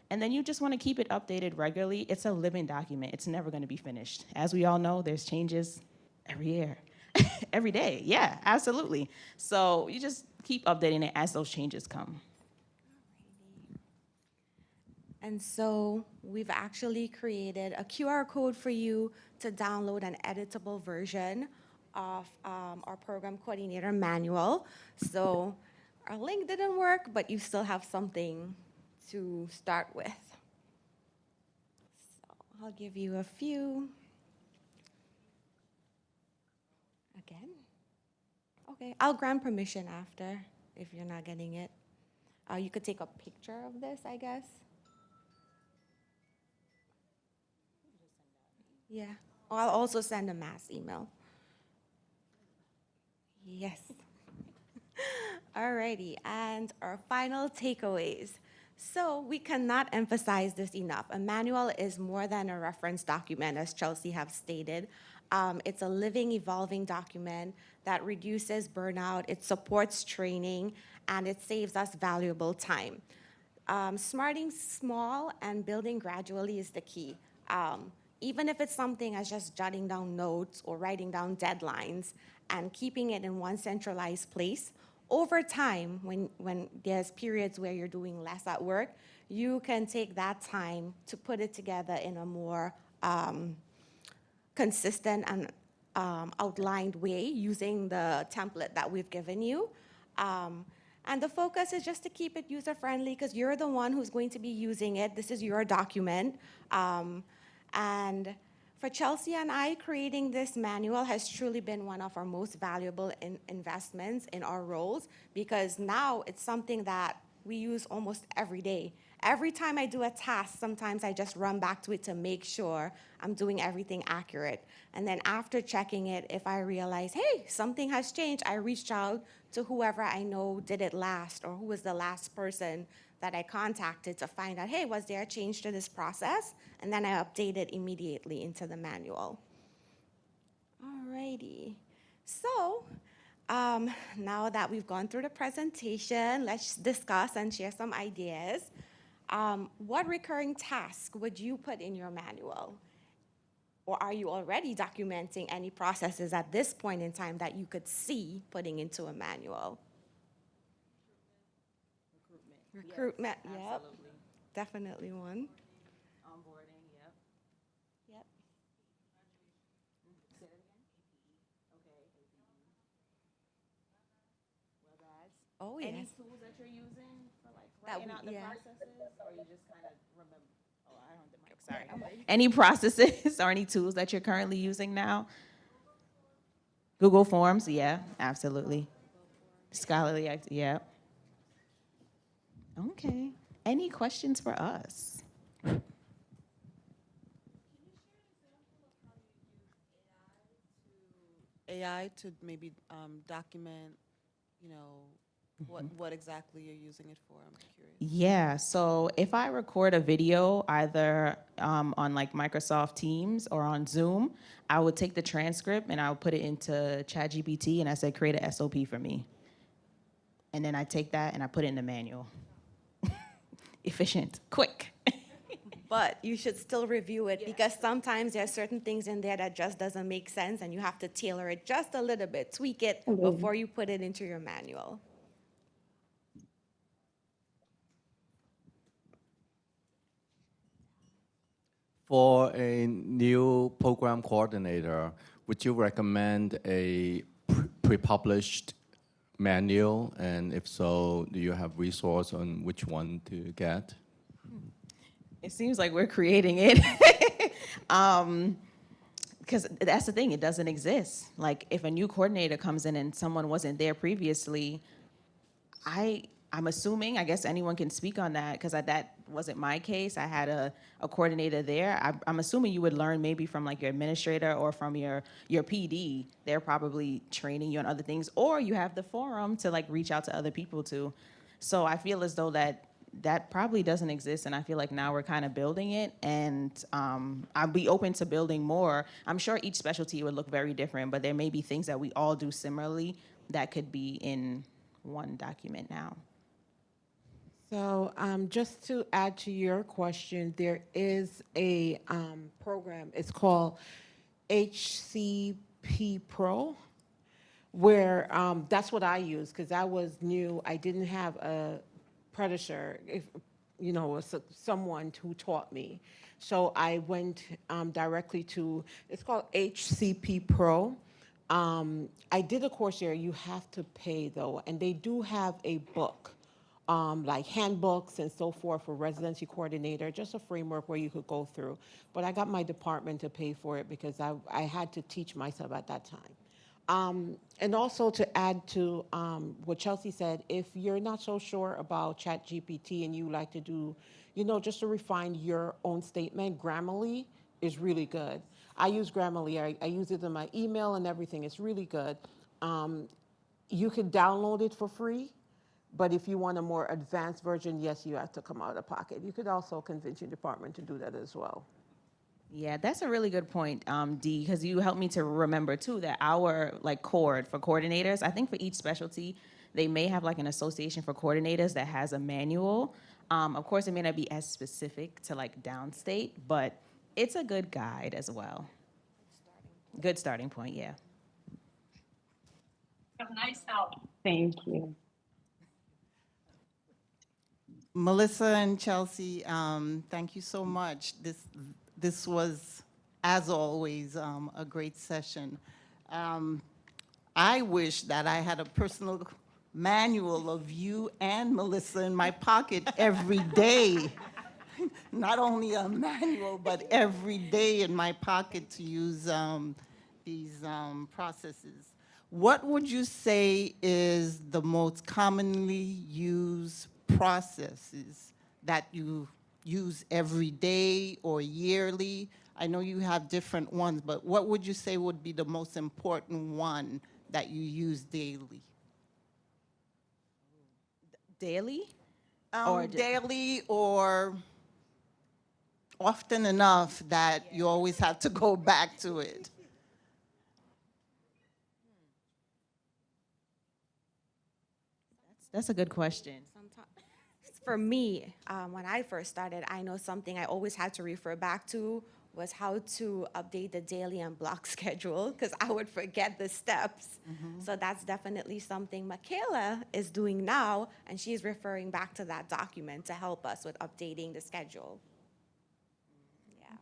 And then you just want to keep it updated regularly. It's a living document. It's never going to be finished. As we all know, there's changes every year, every day. Yeah, absolutely. So you just keep updating it as those changes come. And so we've actually created a QR code for you to download an editable version of our program coordinator manual. So our link didn't work, but you still have something to start with. So I'll give you a few. Again? Okay, I'll grant permission after if you're not getting it. You could take a picture of this, I guess. Yeah, I'll also send a mass email. Yes. Alrighty, and our final takeaways. So we cannot emphasize this enough. A manual is more than a reference document, as Chelsea have stated. It's a living, evolving document that reduces burnout, it supports training, and it saves us valuable time. Starting small and building gradually is the key. Even if it's something as just jotting down notes or writing down deadlines and keeping it in one centralized place, over time, when there's periods where you're doing less at work, you can take that time to put it together in a more consistent and outlined way using the template that we've given you. And the focus is just to keep it user-friendly because you're the one who's going to be using it. This is your document. And for Chelsea and I, creating this manual has truly been one of our most valuable investments in our roles because now it's something that we use almost every day. every time I do a task, sometimes I just run back to it to make sure I'm doing everything accurate. And then after checking it, if I realize, hey, something has changed, I reach out to whoever I know did it last or who was the last person that I contacted to find out, hey, was there a change to this process? And then I update it immediately into the manual. Alrighty. So now that we've gone through the presentation, let's discuss and share some ideas. What recurring task would you put in your manual? Or are you already documenting any processes at this point in time that you could see putting into a manual? Recruitment, Yes, yep. absolutely. Definitely one. Onboarding, yep. Yep. Say it again? Okay, WebAds. Oh, Any yes. tools that you're using for like That writing we- out the yeah. processes, or you just kind of remember? Oh, I don't think. Sorry. Any processes or any tools that you're currently using now? Google Forms, yeah, absolutely. Scholarly, yeah. Okay. Any questions for us? AI to maybe document, you know, what exactly you're using it for? I'm curious. Yeah, so if I record a video either on like Microsoft Teams or on Zoom, I would take the transcript and I would put it into ChatGPT and I said, create a SOP for me. And then I take that and I put it in the manual. Efficient, quick. But you should still review it because sometimes there are certain things in there that just doesn't make sense and you have to tailor it just a little bit, tweak it before you put it into your manual. For a new program coordinator, would you recommend a pre-published manual? And if so, do you have resource on which one to get? It seems like we're creating it. Because that's the thing, it doesn't exist. Like if a new coordinator comes in and someone wasn't there previously, I'm assuming, I guess anyone can speak on that because that wasn't my case. I had a coordinator there. I'm assuming you would learn maybe from like your administrator or from your PD. They're probably training you on other things, or you have the forum to like reach out to other people too. So I feel as though that probably doesn't exist, and I feel like now we're kind of building it, and I'd be open to building more. I'm sure each specialty would look very different, but there may be things that we all do similarly that could be in one document now. So just to add to your question, there is a program, it's called HCP Pro, where that's what I use because I was new. I didn't have a predecessor, someone who taught me. So I went directly to, it's called HCP Pro. I did a course there. You have to pay though, and they do have a book. Like handbooks and so forth for residency coordinator, just a framework where you could go through. But I got my department to pay for it because I had to teach myself at that time. And also to add to what Chelsea said, if you're not so sure about ChatGPT and you like to do, just to refine your own statement, Grammarly is really good. I use Grammarly. I use it in my email and everything. It's really good. You could download it for free. But if you want a more advanced version, yes, you have to come out of pocket. You could also convince your department to do that as well. Yeah, that's a really good point, Dee, because you helped me to remember too that our cord for coordinators, I think for each specialty, they may have like an association for coordinators that has a manual. Of course, it may not be as specific to like Downstate, but it's a good guide as well. Good starting point, yeah. Nice help. Thank you. Melissa and Chelsea, thank you so much. This was, as always, a great session. I wish that I had a personal manual of you and Melissa in my pocket every day. Not only a manual, but every day in my pocket to use these processes. What would you say is the most commonly used processes that you use every day or yearly? I know you have different ones, but what would you say would be the most important one that you use daily? Daily? Or ju- Daily or often enough that you always have to go back to it? That's a good question. Sometimes, for me, when I first started, I know something I always had to refer back to was how to update the daily and block schedule, because I would forget the steps. So that's definitely something Michaela is doing now, and she's referring back to that document to help us with updating the schedule. Yeah.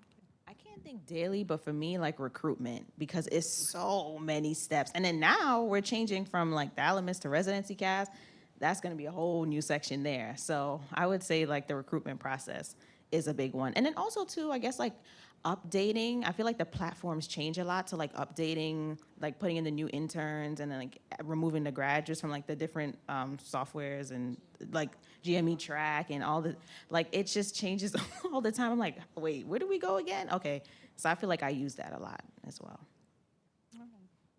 I can't think daily, but for me, like recruitment, because it's so many steps. And then now we're changing from like thalamus to residency cast. That's going to be a whole new section there. So I would say like the recruitment process is a big one. And then also too, I guess like updating. I feel like the platforms change a lot, to like updating, like putting in the new interns and then like removing the graduates from like the different softwares and like GME track and all the, like it just changes all the time. I'm like, wait, where do we go again? Okay, so I feel like I use that a lot as well.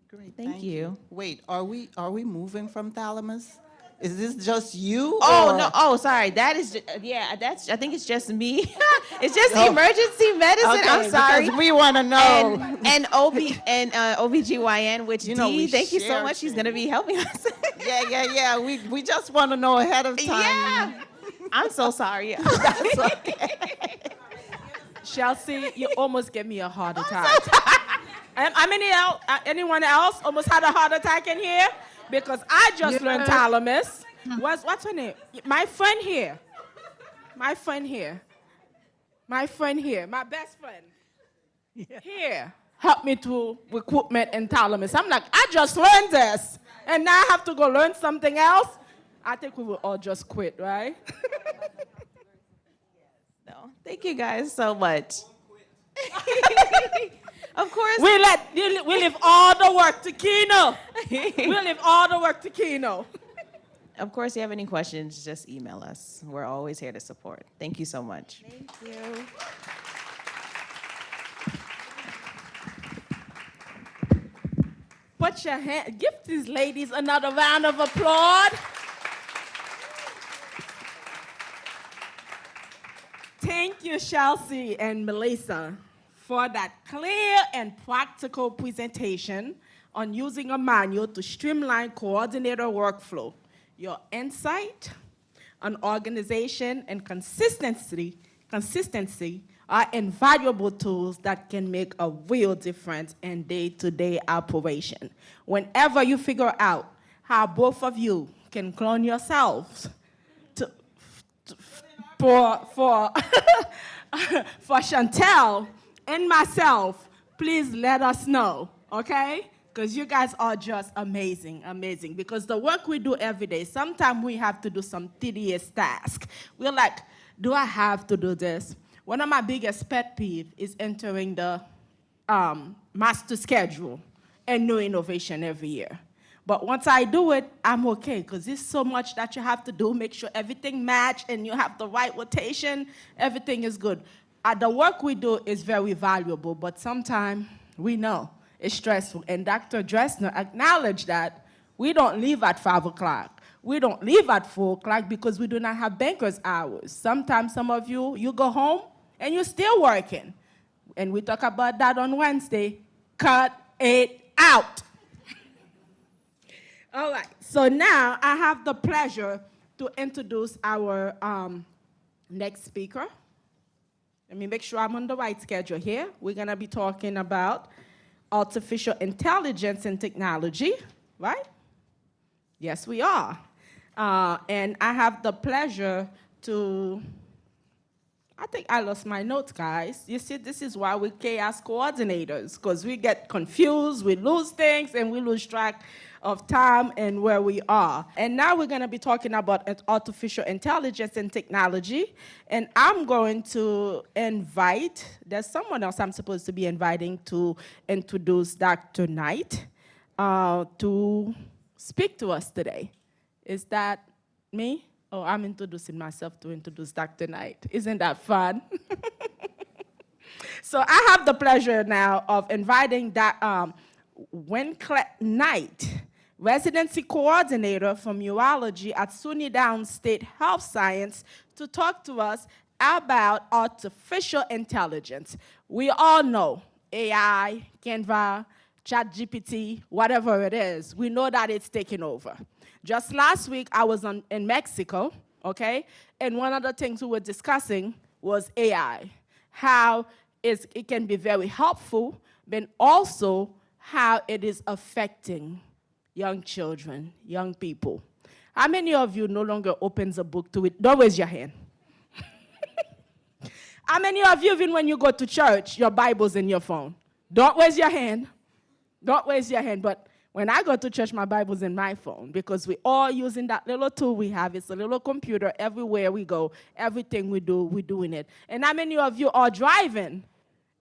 Great, Thank you. Wait, are we moving from thalamus? Is this just you? Oh, or- no, oh, sorry, that is, yeah, that's, I think it's just me. It's just emergency medicine, Okay, I'm sorry. because we want to know. And OBGYN, which You know, Dee, we thank you so share much, she's gonna be helping us. Yeah. We just want to know ahead of time. Yeah, I'm so sorry. That's okay. Chelsea, you almost gave me a heart attack. Anyone else almost had a heart attack in here? Because I just learned thalamus. What's her name? My friend here. My best friend. Here. Help me to recruitment and thalamus. I'm like, I just learned this. And now I have to go learn something else? I think we will all just quit, right? No, thank you guys so much. Of course. We leave all the work to Keno. Of course, if you have any questions, just email us. We're always here to support. Thank you so much. Thank you. Put your hand, give these ladies another round of applause. Thank you, Chelsea and Melissa, for that clear and practical presentation on using a manual to streamline coordinator workflow. Your insight on organization and consistency are invaluable tools that can make a real difference in day-to-day operation. Whenever you figure out how both of you can clone yourselves for Chantel and myself, please let us know, okay? Because you guys are just amazing. Because the work we do every day, sometimes we have to do some tedious tasks. We're like, do I have to do this? One of my biggest pet peeves is entering the master schedule and new innovation every year. But once I do it, I'm okay, because there's so much that you have to do, make sure everything match and you have the right rotation, everything is good. The work we do is very valuable, but sometimes we know it's stressful. And Dr. Dresner acknowledged that we don't leave at 5 o'clock. We don't leave at 4 o'clock because we do not have banker's hours. Sometimes some of you go home and you're still working. And we talk about that on Wednesday. Cut it out. All right, so now I have the pleasure to introduce our next speaker. Let me make sure I'm on the right schedule here. We're gonna be talking about artificial intelligence and technology, right? Yes, we are. And I have the pleasure to, I think I lost my notes, guys. You see, this is why we're chaos coordinators, because we get confused, we lose things, and we lose track of time and where we are. And now we're gonna be talking about artificial intelligence and technology. And I'm going to invite, there's someone else I'm supposed to be inviting to introduce Dr. Knight to speak to us today. Is that me? Oh, I'm introducing myself to introduce Dr. Knight. Isn't that fun? So I have the pleasure now of inviting Wynclette Knight, residency coordinator from urology at SUNY Downstate Health Science, to talk to us about artificial intelligence. We all know AI, Canva, ChatGPT, whatever it is, we know that it's taking over. Just last week, I was in Mexico, okay? And one of the things we were discussing was AI, how it can be very helpful, but also how it is affecting young children, young people. How many of you no longer opens a book to it? Don't raise your hand. How many of you, even when you go to church, your Bible's in your phone? Don't raise your hand. Don't raise your hand. But when I go to church, my Bible's in my phone because we're all using that little tool we have. It's a little computer everywhere we go. Everything we do, we're doing it. And how many of you are driving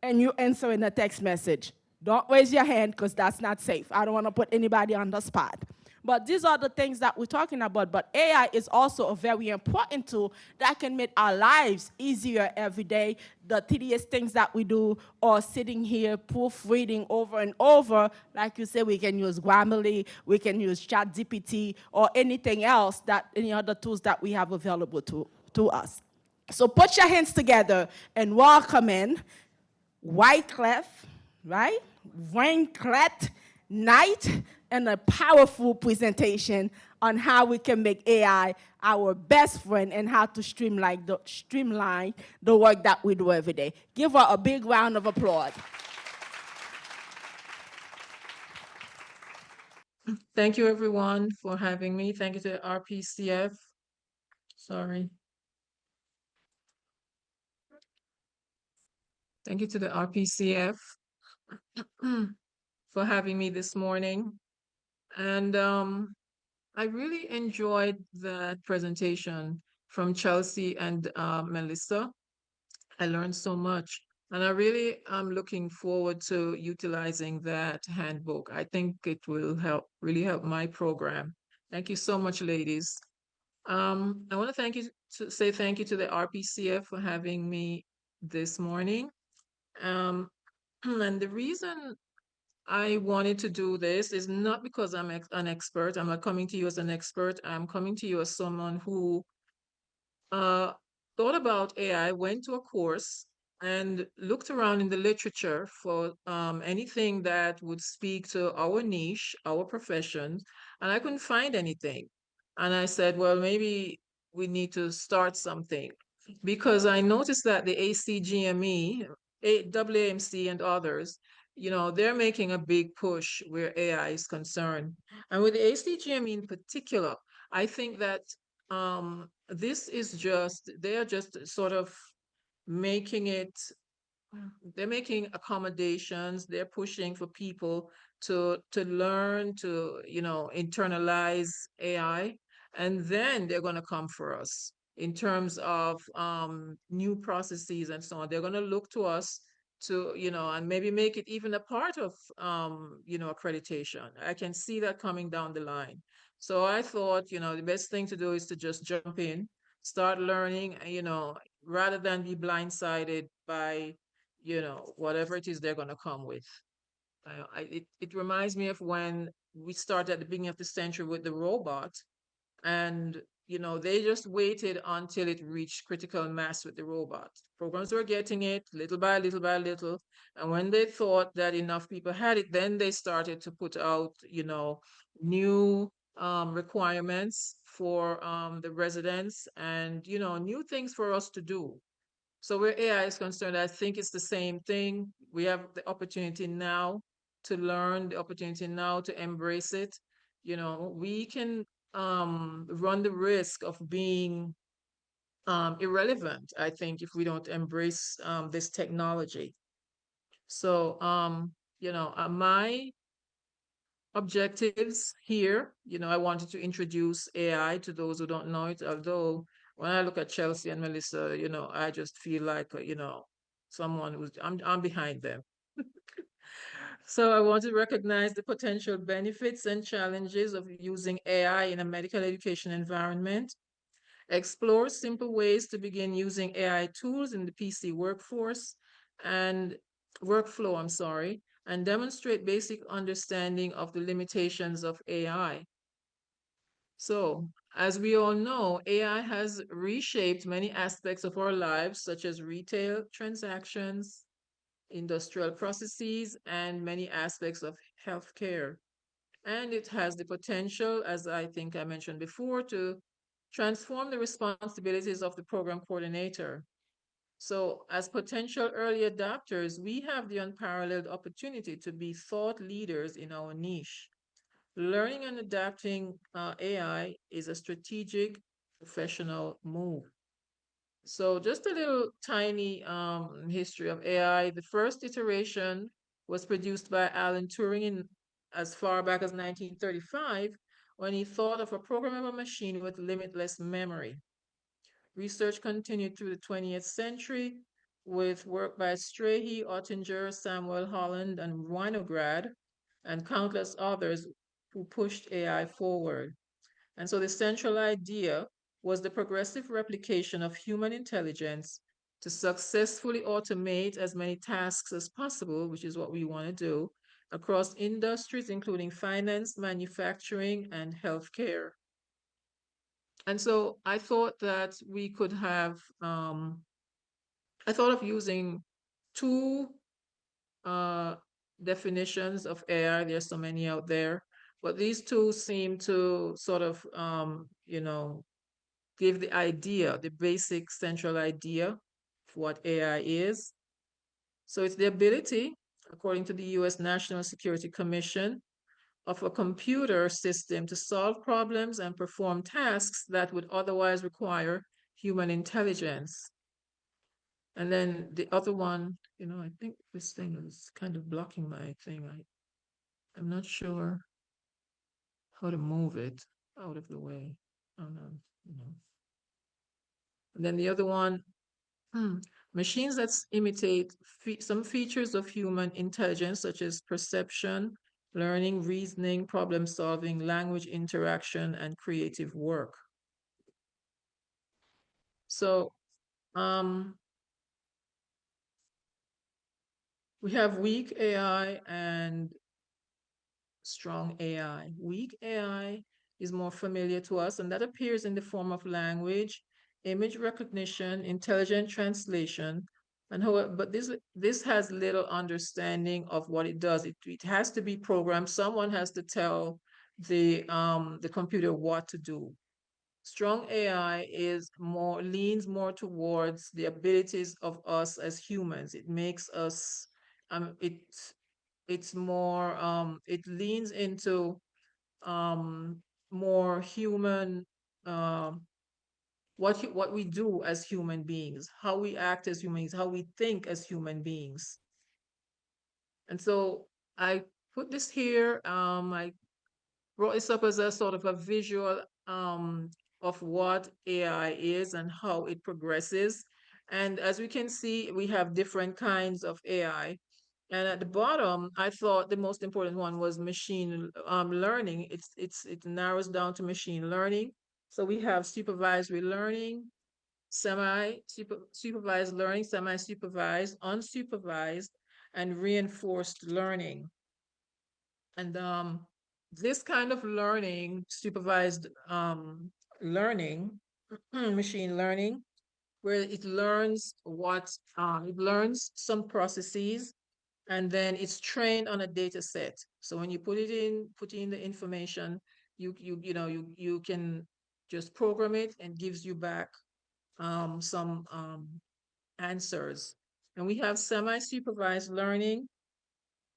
and you answering a text message? Don't raise your hand because that's not safe. I don't want to put anybody on the spot. But these are the things that we're talking about. But AI is also a very important tool that can make our lives easier every day. The tedious things that we do or sitting here proofreading over and over, like you say, we can use Grammarly, we can use ChatGPT, or anything else, any other tools that we have available to us. So put your hands together and welcome in Wynclette, right? Wynclette Knight, and a powerful presentation on how we can make AI our best friend and how to streamline the work that we do every day. Give her a big round of applause. Thank you, everyone, for having me. Thank you to RPCF. Sorry. Thank you to the RPCF for having me this morning. And I really enjoyed that presentation from Chelsea and Melissa. I learned so much. And I really am looking forward to utilizing that handbook. I think it will really help my program. Thank you so much, ladies. I want to say thank you to the RPCF for having me this morning. And the reason I wanted to do this is not because I'm an expert. I'm not coming to you as an expert. I'm coming to you as someone who thought about AI, went to a course, and looked around in the literature for anything that would speak to our niche, our profession, and I couldn't find anything. And I said, well, maybe we need to start something because I noticed that the ACGME, AAMC, and others, they're making a big push where AI is concerned. And with the ACGME in particular, I think that they are just sort of making it, they're making accommodations, they're pushing for people to learn, to, internalize AI, and then they're going to come for us in terms of new processes and so on. They're going to look to us to, and maybe make it even a part of, accreditation. I can see that coming down the line. So I thought, the best thing to do is to just jump in, start learning, rather than be blindsided by, whatever it is they're going to come with. It reminds me of when we started at the beginning of the century with the robot, and they just waited until it reached critical mass with the robot. Programs were getting it little by little by little, and when they thought that enough people had it, then they started to put out new requirements for the residents, and new things for us to do. So where AI is concerned, I think it's the same thing. We have the opportunity now to learn, the opportunity now to embrace it. We can run the risk of being irrelevant, I think, if we don't embrace this technology. So, my objectives here, I wanted to introduce AI to those who don't know it, although when I look at Chelsea and Melissa, I just feel like, someone who's, I'm behind them. So I want to recognize the potential benefits and challenges of using AI in a medical education environment, explore simple ways to begin using AI tools in the PC workforce and workflow, and demonstrate basic understanding of the limitations of AI. So, as we all know, AI has reshaped many aspects of our lives, such as retail transactions, industrial processes, and many aspects of healthcare. And it has the potential, as I think I mentioned before, to transform the responsibilities of the program coordinator. So, as potential early adopters, we have the unparalleled opportunity to be thought leaders in our niche. Learning and adapting AI is a strategic professional move. So just a little tiny history of AI. The first iteration was produced by Alan Turing in as far back as 1935 when he thought of a programmable machine with limitless memory. Research continued through the 20th century with work by Strahe, Ottinger, Samuel Holland, and Winograd, and countless others who pushed AI forward. And so the central idea was the progressive replication of human intelligence to successfully automate as many tasks as possible, which is what we want to do, across industries, including finance, manufacturing, and healthcare. And so I thought that we could have, I thought of using two definitions of AI. There's so many out there, but these two seem to sort of, give the idea, the basic central idea of what AI is. So it's the ability, according to the US National Security Commission, of a computer system to solve problems and perform tasks that would otherwise require human intelligence. And then the other one, I think this thing is kind of blocking my thing. I'm not sure how to move it out of the way. Oh no, And then the other one, machines that imitate some features of human intelligence, such as perception, learning, reasoning, problem solving, language interaction, and creative work. So we have weak AI and strong AI. Weak AI is more familiar to us, and that appears in the form of language, image recognition, intelligent translation, and but this has little understanding of what it does. It has to be programmed. Someone has to tell the computer what to do. Strong AI leans more towards the abilities of us as humans. It makes us it's more it leans into more human what we do as human beings, how we act as humans, how we think as human beings. And so I put this here. I brought this up as a sort of a visual of what AI is and how it progresses. And as we can see, we have different kinds of AI. And at the bottom, I thought the most important one was machine learning. It narrows down to machine learning. So we have supervisory learning, supervised learning, semi-supervised, unsupervised, and reinforced learning. And this kind of learning, supervised learning, machine learning, where it learns it learns some processes, and then it's trained on a data set. So when you put in the information, you can just program it and gives you back some answers. And we have semi-supervised learning,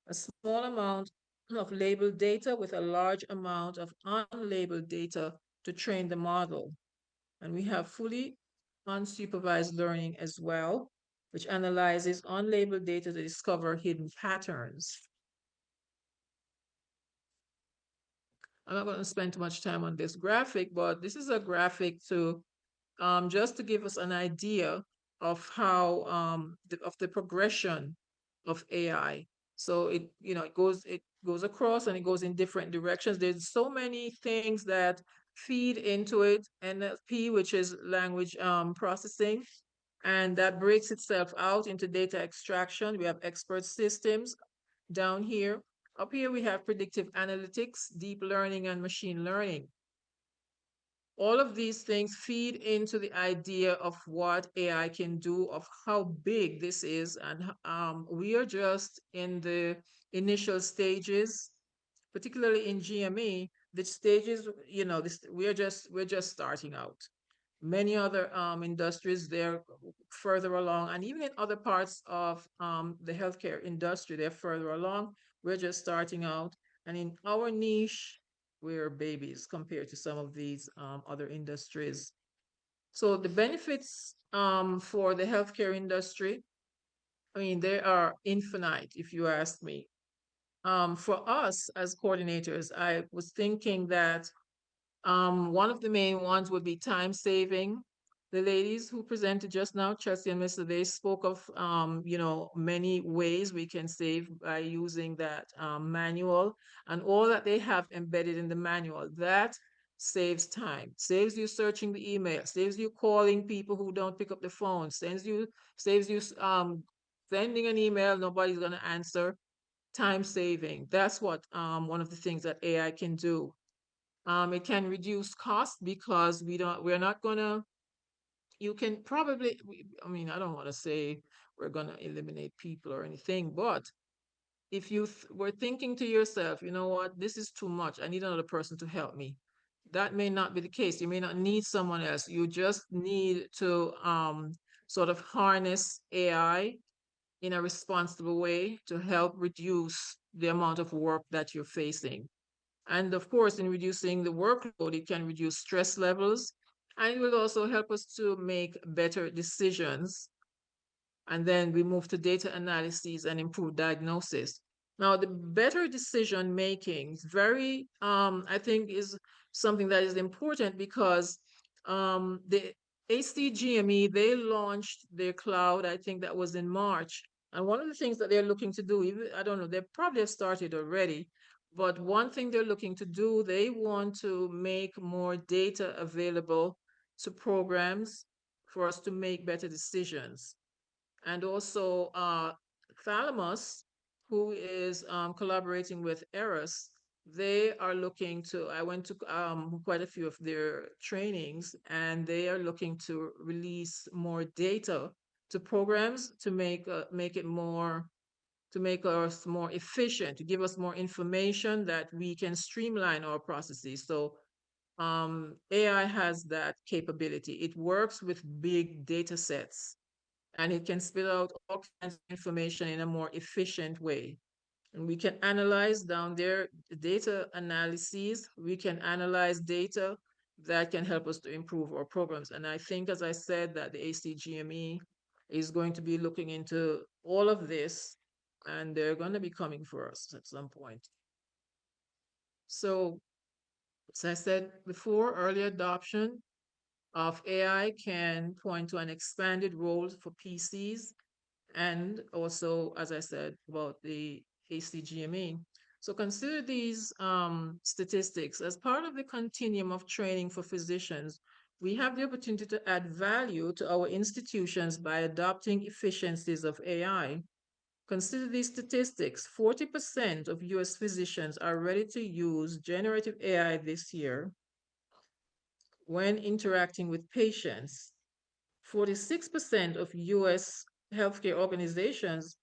a small amount of labeled data with a large amount of unlabeled data to train the model. And we have fully unsupervised learning as well, which analyzes unlabeled data to discover hidden patterns. I'm not going to spend too much time on this graphic, but this is a graphic to just to give us an idea of how of the progression of AI. So it it goes across and it goes in different directions. There's so many things that feed into it NLP, which is language processing, and that breaks itself out into data extraction. We have expert systems down here. Up here, we have predictive analytics, deep learning, and machine learning. All of these things feed into the idea of what AI can do, of how big this is, and we are just in the initial stages, particularly in GME. The stages, you know, we're just starting out. Many other industries, they're further along, and even in other parts of the healthcare industry, they're further along. We're just starting out, and in our niche, we're babies compared to some of these other industries. So the benefits for the healthcare industry, I mean, they are infinite, if you ask me. For us as coordinators, I was thinking that one of the main ones would be time saving. The ladies who presented just now, Chelsea and Mr. They spoke of, you know, many ways we can save by using that manual, and all that they have embedded in the manual. That saves time, saves you searching the email, saves you calling people who don't pick up the phone, saves you sending an email, nobody's gonna answer. Time saving. That's what one of the things that AI can do. It can reduce cost because we're not gonna, you can probably, I mean, I don't want to say we're gonna eliminate people or anything, but if you were thinking to yourself, you know what, this is too much, I need another person to help me. That may not be the case. You may not need someone else. You just need to sort of harness AI in a responsible way to help reduce the amount of work that you're facing. And of course, in reducing the workload, it can reduce stress levels, and it will also help us to make better decisions. And then we move to data analysis and improve diagnosis. Now, the better decision making is very, I think, is something that is important because the HCGME, they launched their cloud, I think that was in March. And one of the things that they're looking to do, even, I don't know, they probably have started already, but one thing they're looking to do, they want to make more data available to programs for us to make better decisions. And also Thalamus, who is collaborating with Eros, they are looking to, I went to quite a few of their trainings, and they are looking to release more data to programs to make it more, to make us more efficient, to give us more information that we can streamline our processes. So AI has that capability. It works with big data sets, and it can spit out all kinds of information in a more efficient way. And we can analyze down there data analyses. We can analyze data that can help us to improve our programs. And I think, as I said, that the ACGME is going to be looking into all of this, and they're going to be coming for us at some point. So, as I said before, early adoption of AI can point to an expanded role for PCs, and also, as I said, about the ACGME. So consider these statistics. As part of the continuum of training for physicians, we have the opportunity to add value to our institutions by adopting efficiencies of AI. Consider these statistics. 40% of US physicians are ready to use generative AI this year when interacting with patients. 46% of US healthcare organizations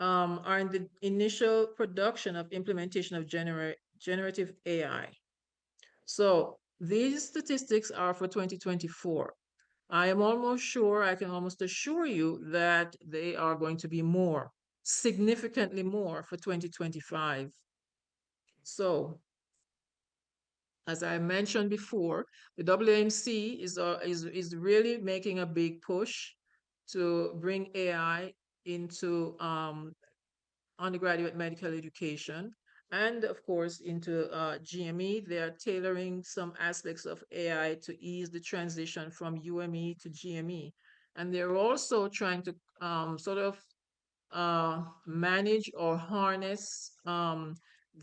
are in the initial production of implementation of generative AI. So these statistics are for 2024. I am almost sure, I can almost assure you that they are going to be more, significantly more for 2025. So, as I mentioned before, the WMC is really making a big push to bring AI into undergraduate medical education, and of course into GME. They are tailoring some aspects of AI to ease the transition from UME to GME. And they're also trying to sort of manage or harness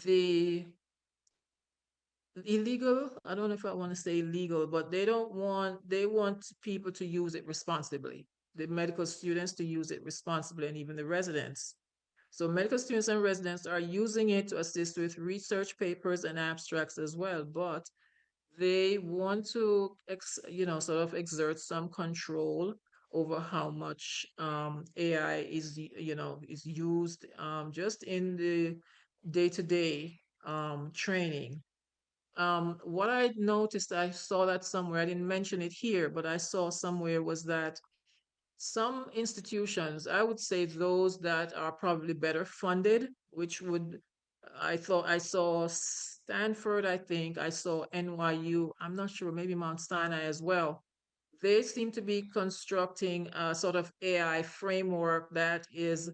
the illegal. I don't know if I want to say illegal, but they want people to use it responsibly. The medical students to use it responsibly, and even the residents. So medical students and residents are using it to assist with research papers and abstracts as well, but they want to, sort of exert some control over how much AI is used just in the day-to-day training. What I noticed, I saw that somewhere, I didn't mention it here, but I saw somewhere was that some institutions, I would say those that are probably better funded, which would, I thought I saw Stanford, I think, I saw NYU, I'm not sure, maybe Mount Sinai as well. They seem to be constructing a sort of AI framework that is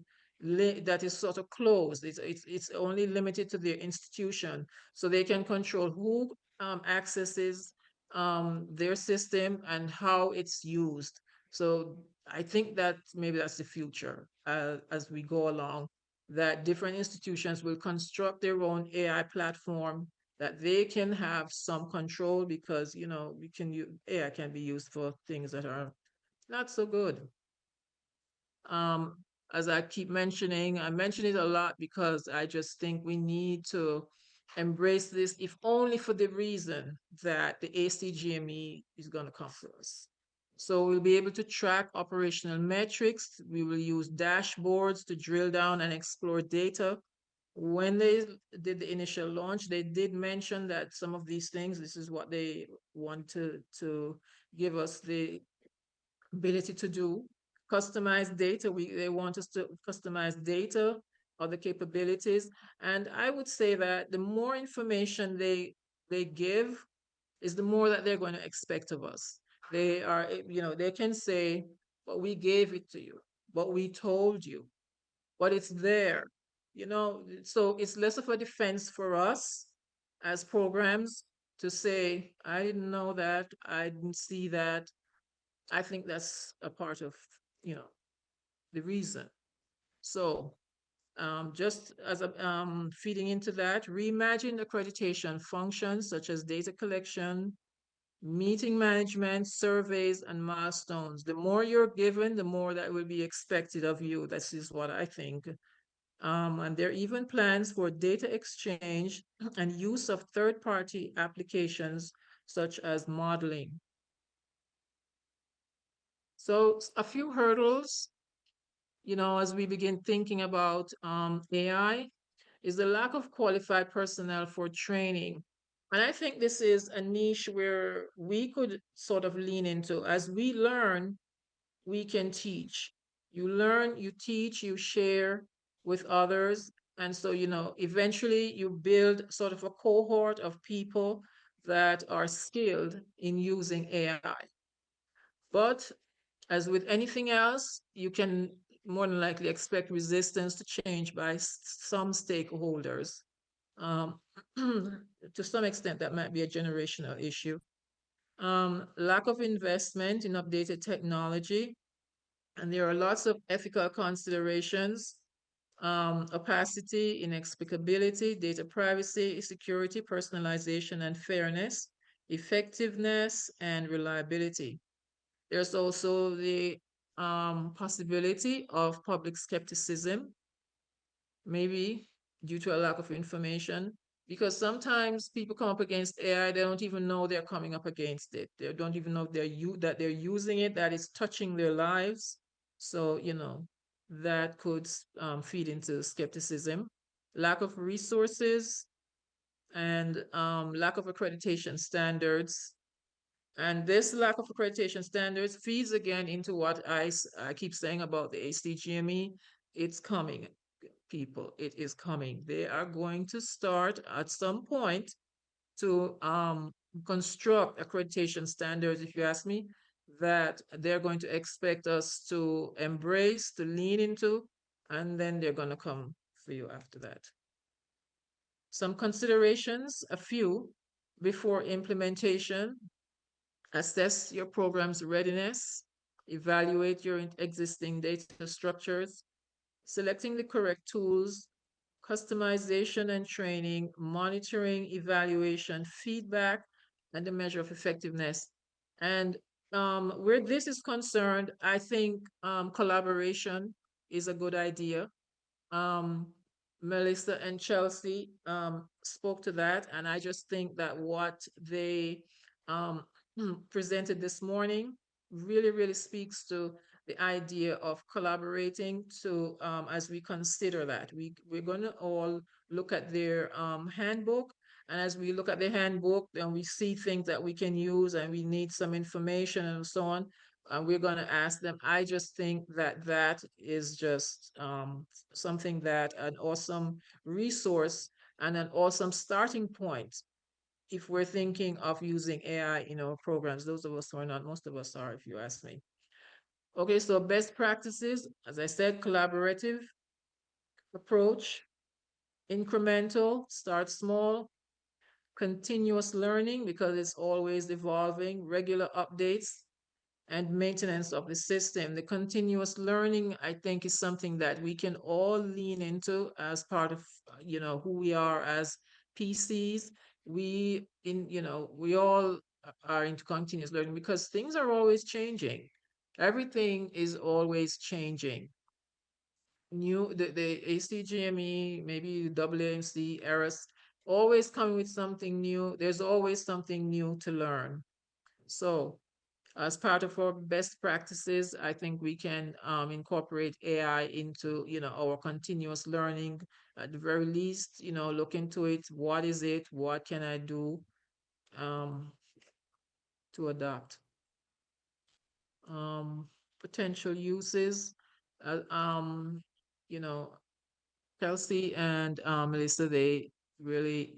sort of closed. It's only limited to their institution, so they can control who accesses their system and how it's used. So I think that maybe that's the future as we go along, that different institutions will construct their own AI platform that they can have some control, because AI can be used for things that are not so good. Um, as I keep mentioning, I mention it a lot because I just think we need to embrace this, if only for the reason that the ACGME is going to come for us. So we'll be able to track operational metrics. We will use dashboards to drill down and explore data. When they did the initial launch, they did mention that some of these things, this is what they want to give us the ability to do. Customize data, they want us to customize data, other capabilities. And I would say that the more information they give is the more that they're going to expect of us. They are, they can say, but we gave it to you, but we told you, but it's there, so it's less of a defense for us as programs to say, I didn't know that, I didn't see that. I think that's a part of, the reason. So just as a feeding into that, reimagine accreditation functions such as data collection, meeting management, surveys, and milestones. The more you're given, the more that will be expected of you. This is what I think. And there are even plans for data exchange and use of third-party applications such as modeling. So a few hurdles, as we begin thinking about AI, is the lack of qualified personnel for training. And I think this is a niche where we could sort of lean into. As we learn, we can teach. You learn, you teach, you share with others. And so, eventually you build sort of a cohort of people that are skilled in using AI. But as with anything else, you can more than likely expect resistance to change by some stakeholders. To some extent, that might be a generational issue. Lack of investment in updated technology. And there are lots of ethical considerations, opacity, inexplicability, data privacy, security, personalization, and fairness, effectiveness, and reliability. There's also the possibility of public skepticism, maybe due to a lack of information, because sometimes people come up against AI, they don't even know they're coming up against it. They don't even know that they're using it, that it's touching their lives. So, that could feed into skepticism, lack of resources, and lack of accreditation standards. And this lack of accreditation standards feeds again into what I keep saying about the ACGME. It's coming, people. It is coming. They are going to start at some point to construct accreditation standards, if you ask me, that they're going to expect us to embrace, to lean into, and then they're going to come for you after that. Some considerations, a few, before implementation: assess your program's readiness, evaluate your existing data structures, selecting the correct tools, customization and training, monitoring, evaluation, feedback, and the measure of effectiveness. And where this is concerned, I think collaboration is a good idea. Um, Melissa and Chelsea spoke to that, and I just think that what they um, presented this morning really, really speaks to the idea of collaborating. So as we consider that, we're going to all look at their handbook, and as we look at the handbook, then we see things that we can use, and we need some information and so on. We're going to ask them. I just think that that is just something that an awesome resource and an awesome starting point if we're thinking of using AI in our programs. Those of us who are not, most of us are, if you ask me. Okay, so best practices, as I said, collaborative approach, incremental, start small, continuous learning because it's always evolving, regular updates, and maintenance of the system. The continuous learning, I think, is something that we can all lean into as part of, who we are as PCs. We all are into continuous learning because things are always changing. Everything is always changing. The ACGME, maybe AAMC, ERAS, always coming with something new. There's always something new to learn. So as part of our best practices, I think we can incorporate AI into, our continuous learning. At the very least, look into it. What is it? What can I do to adapt? Potential uses, uh, um, you know, Kelsey and Melissa, they really,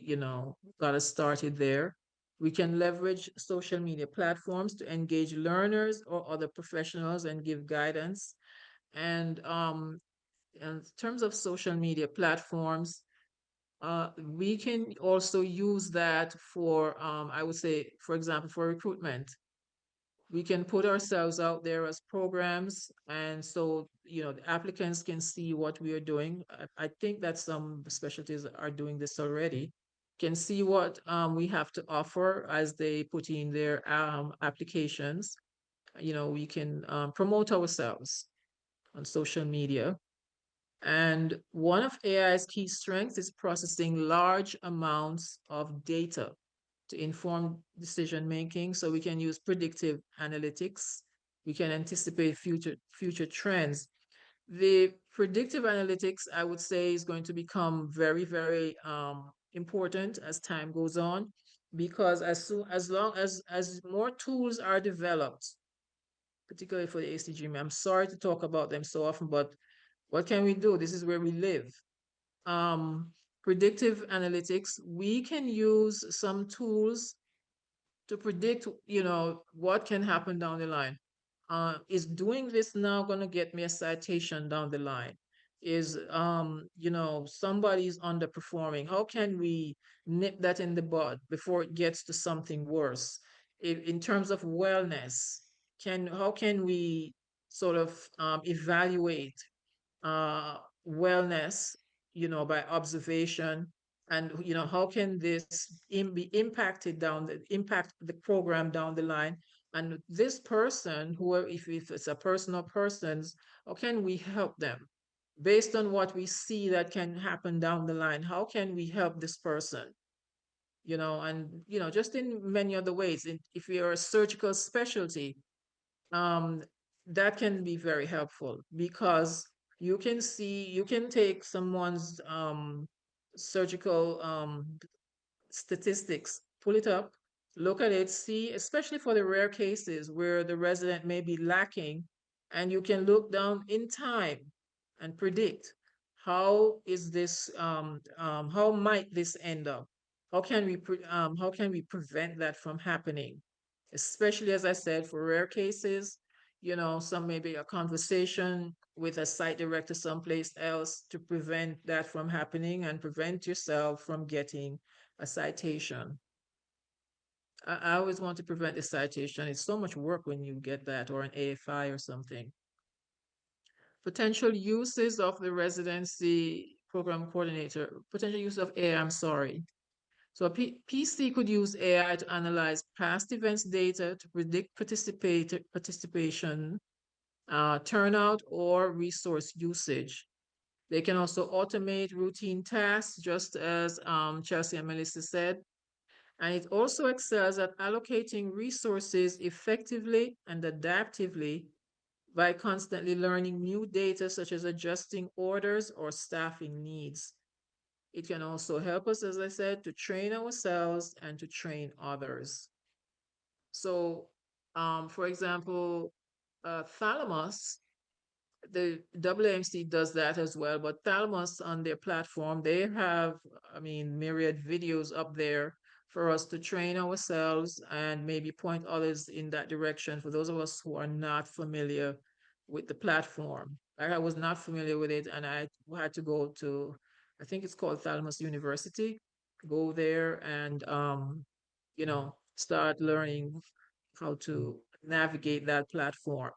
got us started there. We can leverage social media platforms to engage learners or other professionals and give guidance. And in terms of social media platforms, we can also use that for, I would say, for example, for recruitment. We can put ourselves out there as programs, and so the applicants can see what we are doing. I think that some specialties are doing this already. Can see what we have to offer as they put in their applications. We can promote ourselves on social media. And one of AI's key strengths is processing large amounts of data to inform decision making. So we can use predictive analytics. We can anticipate future trends. The predictive analytics, I would say, is going to become very, very important as time goes on, because as long as more tools are developed, particularly for the ACGM, I'm sorry to talk about them so often, but what can we do? This is where we live. Predictive analytics, we can use some tools to predict, what can happen down the line. Is doing this now going to get me a citation down the line? Is, somebody's underperforming? How can we nip that in the bud before it gets to something worse? In terms of wellness, how can we sort of evaluate wellness, by observation, and how can this be impacted impact the program down the line, and this person, who, if it's a person or persons, how can we help them based on what we see that can happen down the line? How can we help this person? And just in many other ways. If you're a surgical specialty, that can be very helpful, because you can take someone's surgical statistics, pull it up, look at it, see, especially for the rare cases where the resident may be lacking, and you can look down in time and predict how is this, how might this end up? How can we prevent that from happening? Especially, as I said, for rare cases, some maybe a conversation with a site director someplace else to prevent that from happening and prevent yourself from getting a citation. I always want to prevent the citation. It's so much work when you get that, or an AFI or something. Potential uses of the residency program coordinator, potential use of AI, I'm sorry. So a PC could use AI to analyze past events data to predict participation, turnout, or resource usage. They can also automate routine tasks, just as Chelsea and Melissa said. And it also excels at allocating resources effectively and adaptively by constantly learning new data, such as adjusting orders or staffing needs. It can also help us, as I said, to train ourselves and to train others. So, for example, Thalamus, the AAMC does that as well, but Thalamus on their platform, they have, I mean, myriad videos up there for us to train ourselves and maybe point others in that direction for those of us who are not familiar with the platform. Like I was not familiar with it, and I had to go to, I think it's called Thalamus University, go there and, you know, start learning how to navigate that platform.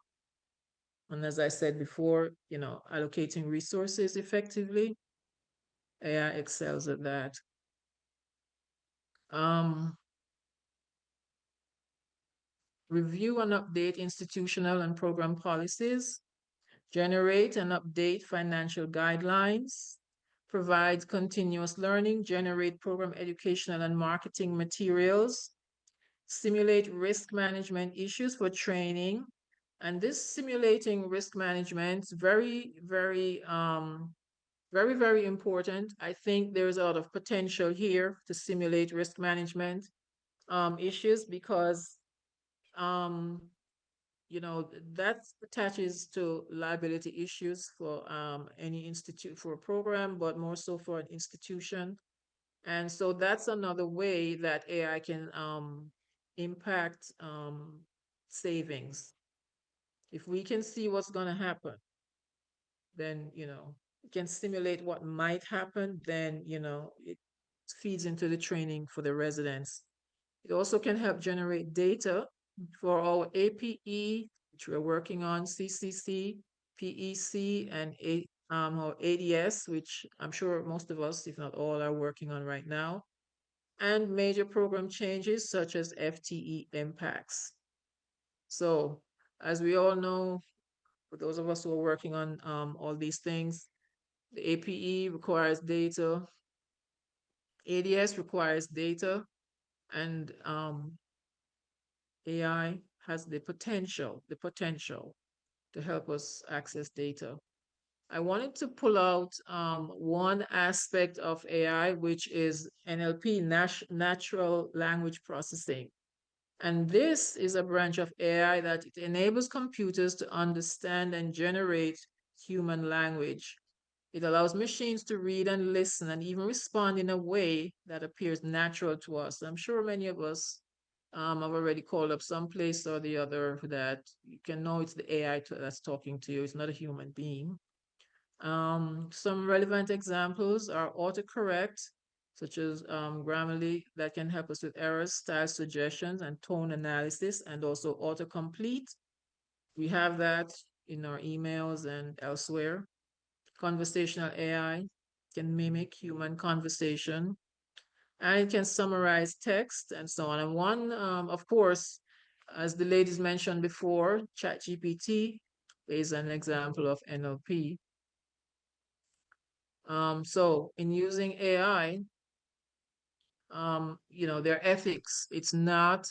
And as I said before, you know, allocating resources effectively, AI excels at that. Review and update institutional and program policies, generate and update financial guidelines, provide continuous learning, generate program educational and marketing materials, simulate risk management issues for training. And this simulating risk management is very, very, very important. I think there's a lot of potential here to simulate risk management issues because, you know, that attaches to liability issues for any institute for a program, but more so for an institution. And so that's another way that AI can impact savings. If we can see what's going to happen, then, you know, it can simulate what might happen, then, you know, it feeds into the training for the residents. It also can help generate data for our APE, which we're working on, CCC, PEC, and our ADS, which I'm sure most of us, if not all, are working on right now, and major program changes such as FTE impacts. So, as we all know, for those of us who are working on all these things, the APE requires data, ADS requires data, and AI has the potential to help us access data. I wanted to pull out one aspect of AI, which is NLP, natural language processing. And this is a branch of AI that it enables computers to understand and generate human language. It allows machines to read and listen and even respond in a way that appears natural to us. I'm sure many of us have already called up some place or the other that you can know it's the AI that's talking to you. It's not a human being. Some relevant examples are autocorrect, such as Grammarly, that can help us with errors, style suggestions, and tone analysis, and also autocomplete. We have that in our emails and elsewhere. Conversational AI can mimic human conversation, and it can summarize text and so on. And one, of course, as the ladies mentioned before, ChatGPT is an example of NLP. So in using AI, you know, their ethics, it's not,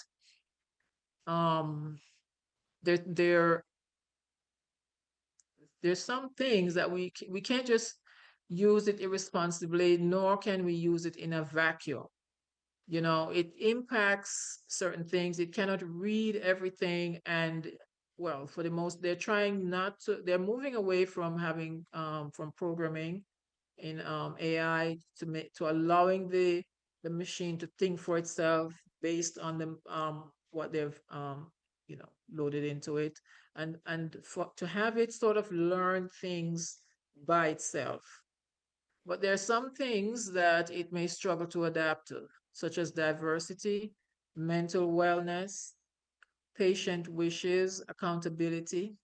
there's some things that we can't just use it irresponsibly, nor can we use it in a vacuum. You know, it impacts certain things. It cannot read everything. And well, for the most, they're trying not to, they're moving away from having, from programming in AI to allowing the machine to think for itself based on the what they've you know, loaded into it, and to have it sort of learn things by itself. But there are some things that it may struggle to adapt to, such as diversity, mental wellness, patient wishes, accountability.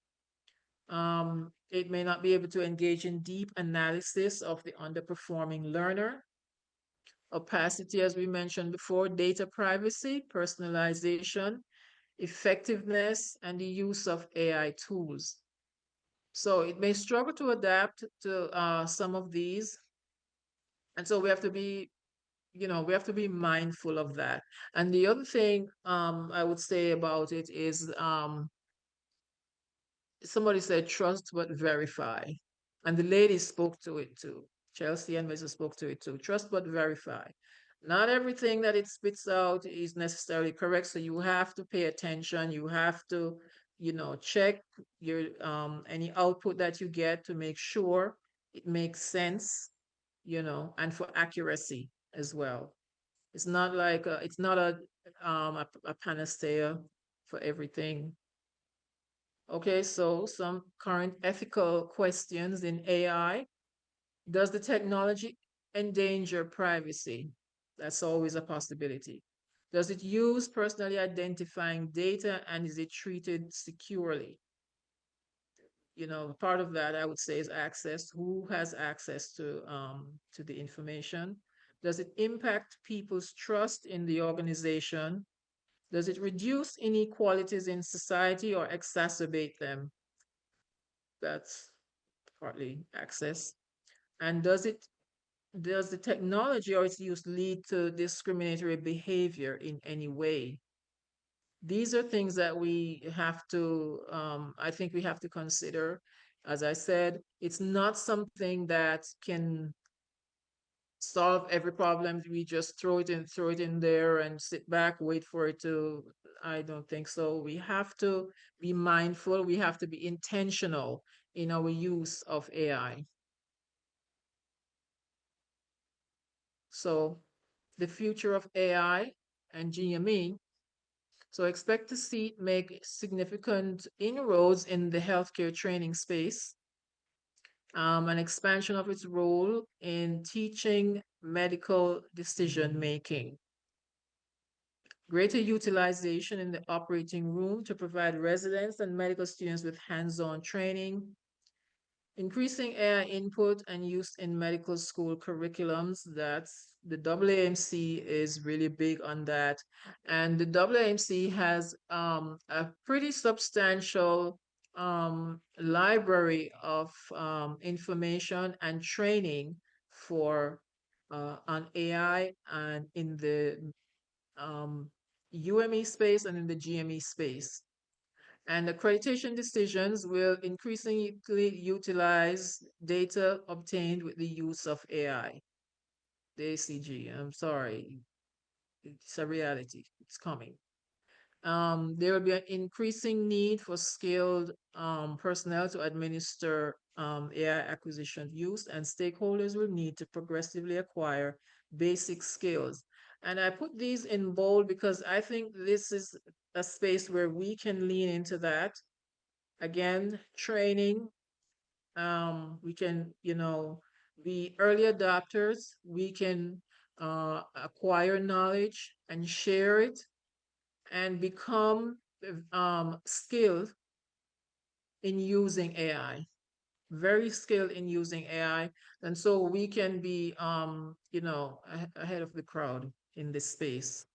It may not be able to engage in deep analysis of the underperforming learner. Opacity, as we mentioned before, data privacy, personalization, effectiveness, and the use of AI tools. So it may struggle to adapt to some of these. And so we have to be, we have to be mindful of that. And the other thing I would say about it is somebody said trust but verify. And the lady spoke to it too. Chelsea and Mrs. spoke to it too. Trust but verify. Not everything that it spits out is necessarily correct. So you have to pay attention. You have to, check your any output that you get to make sure it makes sense, and for accuracy as well. It's not like it's not a panacea for everything. Okay, so some current ethical questions in AI. Does the technology endanger privacy? That's always a possibility. Does it use personally identifying data and is it treated securely? Part of that I would say is access. Who has access to the information? Does it impact people's trust in the organization? Does it reduce inequalities in society or exacerbate them? That's partly access. And does the technology or its use lead to discriminatory behavior in any way? These are things that we have to, I think we have to consider. As I said, it's not something that can solve every problem. We just throw it in there and sit back, wait for it to, I don't think so. We have to be mindful. We have to be intentional in our use of AI. So the future of AI and GME. So expect to see it make significant inroads in the healthcare training space, an expansion of its role in teaching medical decision making, greater utilization in the operating room to provide residents and medical students with hands-on training, increasing AI input and use in medical school curriculums. That's the AAMC is really big on that. And the AAMC has a pretty substantial library of information and training for on AI and in the UME space and in the GME space. And accreditation decisions will increasingly utilize data obtained with the use of AI. The ACG, I'm sorry, it's a reality, it's coming. There will be an increasing need for skilled personnel to administer AI acquisition use, and stakeholders will need to progressively acquire basic skills. And I put these in bold because I think this is a space where we can lean into that. Again, training, we can, be early adopters. We can acquire knowledge and share it and become skilled in using AI, very skilled in using AI. And so we can be, ahead of the crowd in this space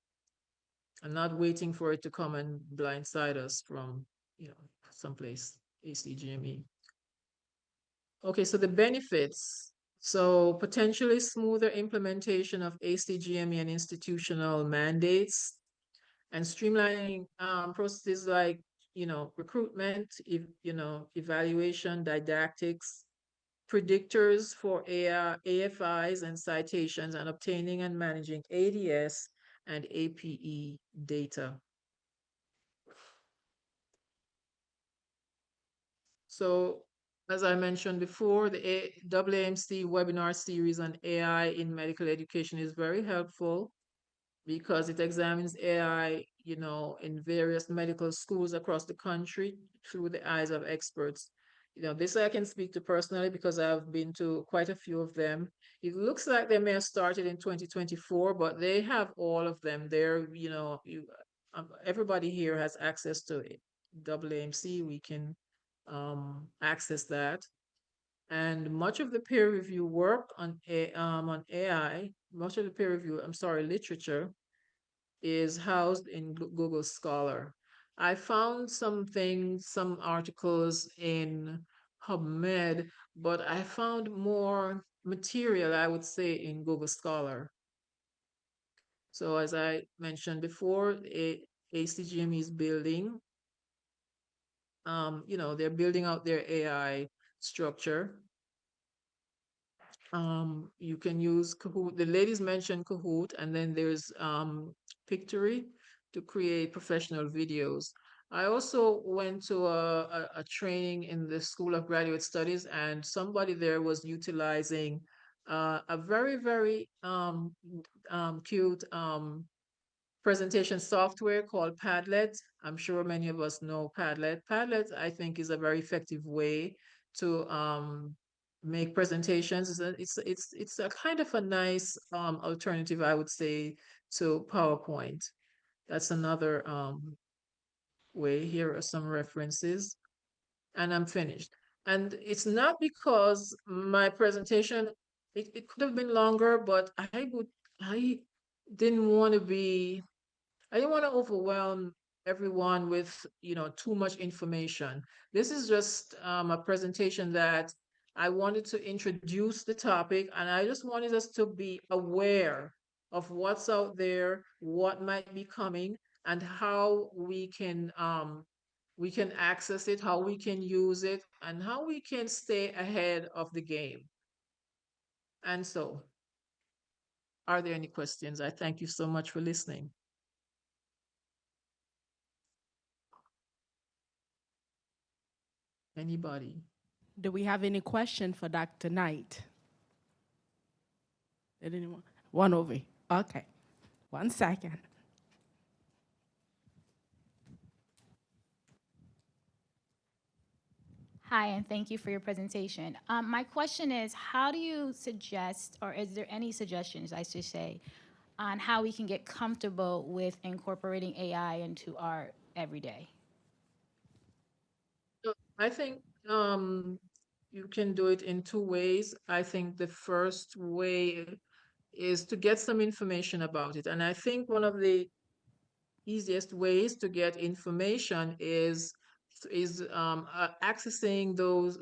and not waiting for it to come and blindside us from, someplace, ACGME. Okay, so the benefits. So potentially smoother implementation of ACGME and institutional mandates and streamlining processes like, recruitment, evaluation, didactics, predictors for AFIs and citations, and obtaining and managing ADS and APE data. So as I mentioned before, the AAMC webinar series on AI in medical education is very helpful because it examines AI, in various medical schools across the country through the eyes of experts. This I can speak to personally because I've been to quite a few of them. It looks like they may have started in 2024, but they have all of them there. Everybody here has access to it. AAMC, we can access that. And much of the peer review work on AI, much of the peer review, literature is housed in Google Scholar. I found some articles in PubMed, but I found more material, I would say, in Google Scholar. So as I mentioned before, ACGME is building, they're building out their AI structure. You can use Kahoot. The ladies mentioned Kahoot, and then there's Pictory to create professional videos. I also went to a training in the School of Graduate Studies, and somebody there was utilizing a very, very cute presentation software called Padlet. I'm sure many of us know Padlet. Padlet, I think, is a very effective way to make presentations. It's a kind of a nice alternative, I would say, to PowerPoint. That's another way. Here are some references, and I'm finished. And it's not because my presentation, it could have been longer, but I didn't want to be I didn't want to overwhelm everyone with, too much information. This is just a presentation that I wanted to introduce the topic, and I just wanted us to be aware of what's out there, what might be coming, and how we can access it, how we can use it, and how we can stay ahead of the game. And so, are there any questions? I thank you so much for listening. Anybody? Do we have any question for Dr. Knight? Did anyone? One over here. Okay. 1 second. Hi, and thank you for your presentation. My question is, how do you suggest, or is there any suggestions, I should say, on how we can get comfortable with incorporating AI into our everyday? I think you can do it in two ways. I think the first way is to get some information about it. And I think one of the easiest ways to get information is accessing those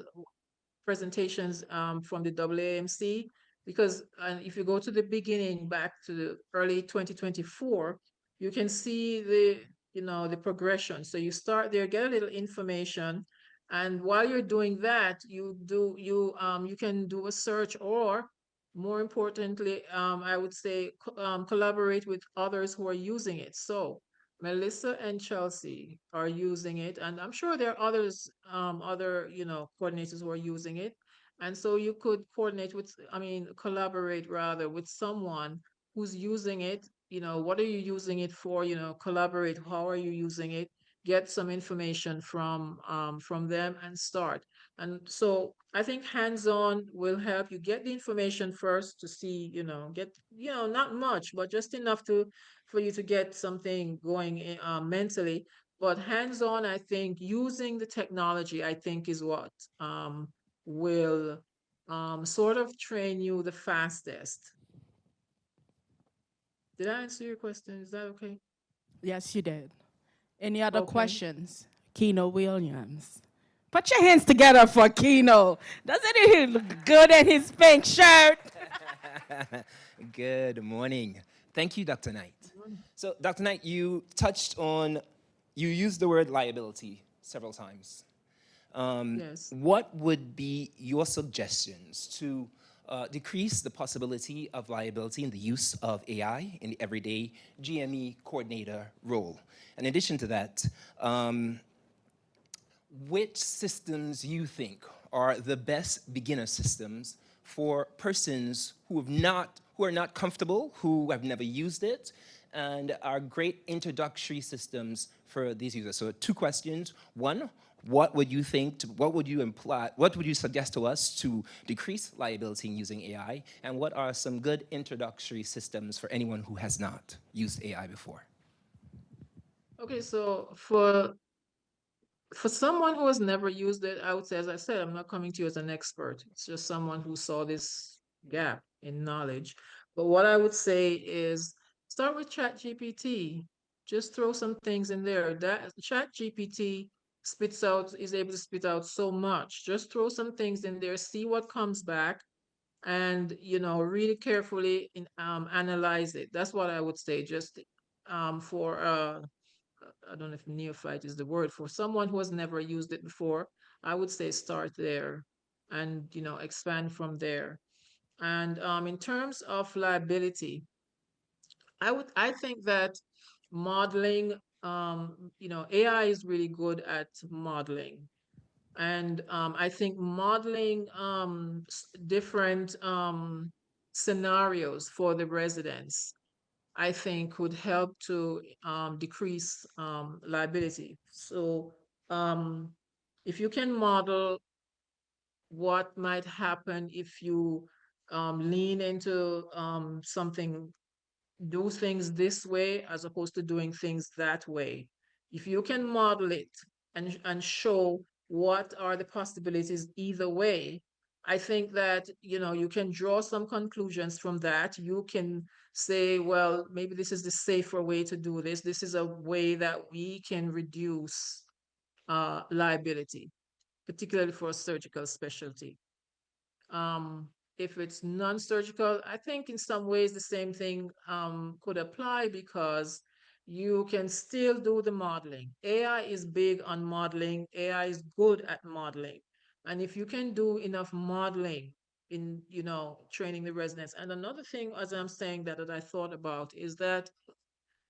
presentations from the AAMC, because if you go to the beginning, back to the early 2024, you can see the progression. So you start there, get a little information, and while you're doing that, you can do a search, or more importantly, I would say collaborate with others who are using it. So Melissa and Chelsea are using it, and I'm sure there are others, other coordinators who are using it. And so you could collaborate rather with someone who's using it. What are you using it for? Collaborate. How are you using it? Get some information from them and start. And so I think hands-on will help you get the information first to see, not much, but just enough for you to get something going mentally. But hands-on, I think using the technology, I think, is what will sort of train you the fastest. Did I answer your question? Is that okay? Yes, you did. Any other Okay. questions? Keno Williams. Put your hands together for Keno. Doesn't he look good in his pink shirt? Good morning. Thank you, Dr. Knight. So, Dr. Knight, you used the word liability several times. Yes. What would be your suggestions to decrease the possibility of liability in the use of AI in the everyday GME coordinator role? In addition to that, which systems you think are the best beginner systems for persons who are not comfortable, who have never used it, and are great introductory systems for these users? So 2 questions. 1, what would you suggest to us to decrease liability in using AI? And what are some good introductory systems for anyone who has not used AI before? Okay, so for For someone who has never used it, I would say, as I said, I'm not coming to you as an expert. It's just someone who saw this gap in knowledge. But what I would say is start with ChatGPT. Just throw some things in there. That ChatGPT is able to spit out so much. Just throw some things in there, see what comes back, and really carefully analyze it. That's what I would say. Just for I don't know if neophyte is the word, for someone who has never used it before, I would say start there and expand from there. And in terms of liability, I think that modeling, AI is really good at modeling. And I think modeling different scenarios for the residents, I think, could help to decrease liability. So um, if you can model what might happen if you lean into something, do things this way as opposed to doing things that way. If you can model it and show what are the possibilities either way, I think that you can draw some conclusions from that. You can say, well, maybe this is the safer way to do this. This is a way that we can reduce liability, particularly for a surgical specialty. Um, if it's non-surgical, I think in some ways the same thing could apply because you can still do the modeling. AI is big on modeling. AI is good at modeling. And if you can do enough modeling in, training the residents. And another thing, as I'm saying that I thought about is that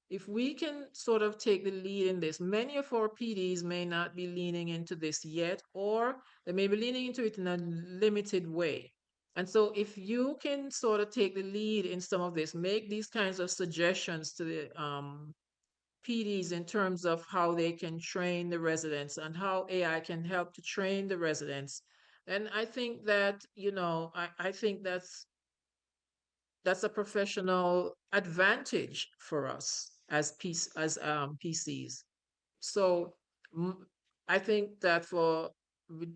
if we can sort of take the lead in this, many of our PDs may not be leaning into this yet, or they may be leaning into it in a limited way. And so if you can sort of take the lead in some of this, make these kinds of suggestions to the PDs in terms of how they can train the residents and how AI can help to train the residents, then I think that, I think that's a professional advantage for us as PCs. So I think that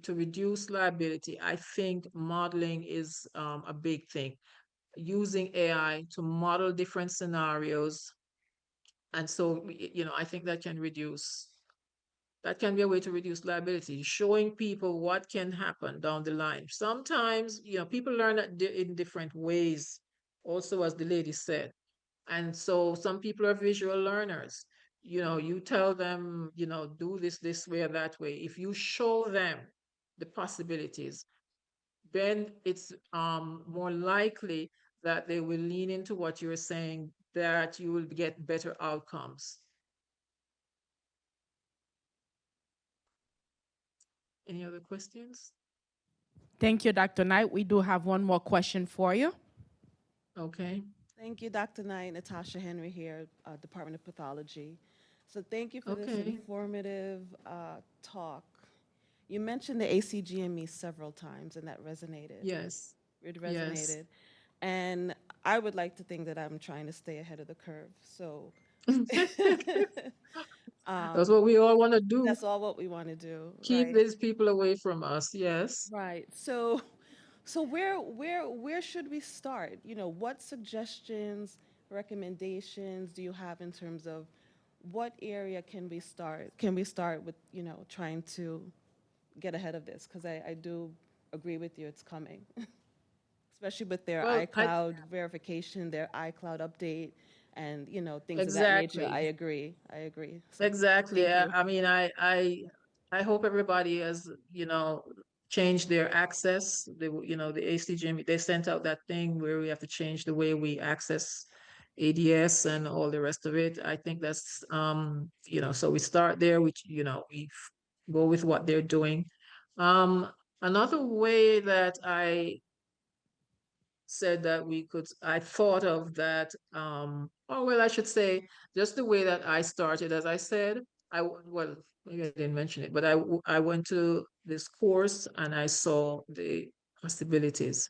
to reduce liability, I think modeling is a big thing. Using AI to model different scenarios, and so I think that can be a way to reduce liability, showing people what can happen down the line. Sometimes, people learn in different ways, also, as the lady said. And so some people are visual learners. You tell them, do this way or that way. If you show them the possibilities, then it's more likely that they will lean into what you're saying, that you will get better outcomes. Any other questions? Thank you, Dr. Knight. We do have one more question for you. Okay. Thank you, Dr. Knight. Natasha Henry here, Department of Pathology. So thank you for this Okay. informative talk. You mentioned the ACGME several times, and that resonated. Yes. It Yes. resonated. And I would like to think that I'm trying to stay ahead of the curve. So That's what we all want to do. that's all what we want to do. Keep Right. these people away from us. Yes. Right. So where should we start? What suggestions, recommendations do you have in terms of what area can we start? Can we start with, trying to get ahead of this? Because I do agree with you, it's coming. Especially with their Well, iCloud verification, their iCloud update, and, things of that exactly. nature. I agree. So, Exactly. thank you. I mean, I hope everybody has, changed their access. The ACGM, they sent out that thing where we have to change the way we access ADS and all the rest of it. I think that's, so we start there, we go with what they're doing. Another way that I said that I thought of that, or well, I should say, just the way that I started, as I said, well, maybe I didn't mention it, but I went to this course and I saw the possibilities.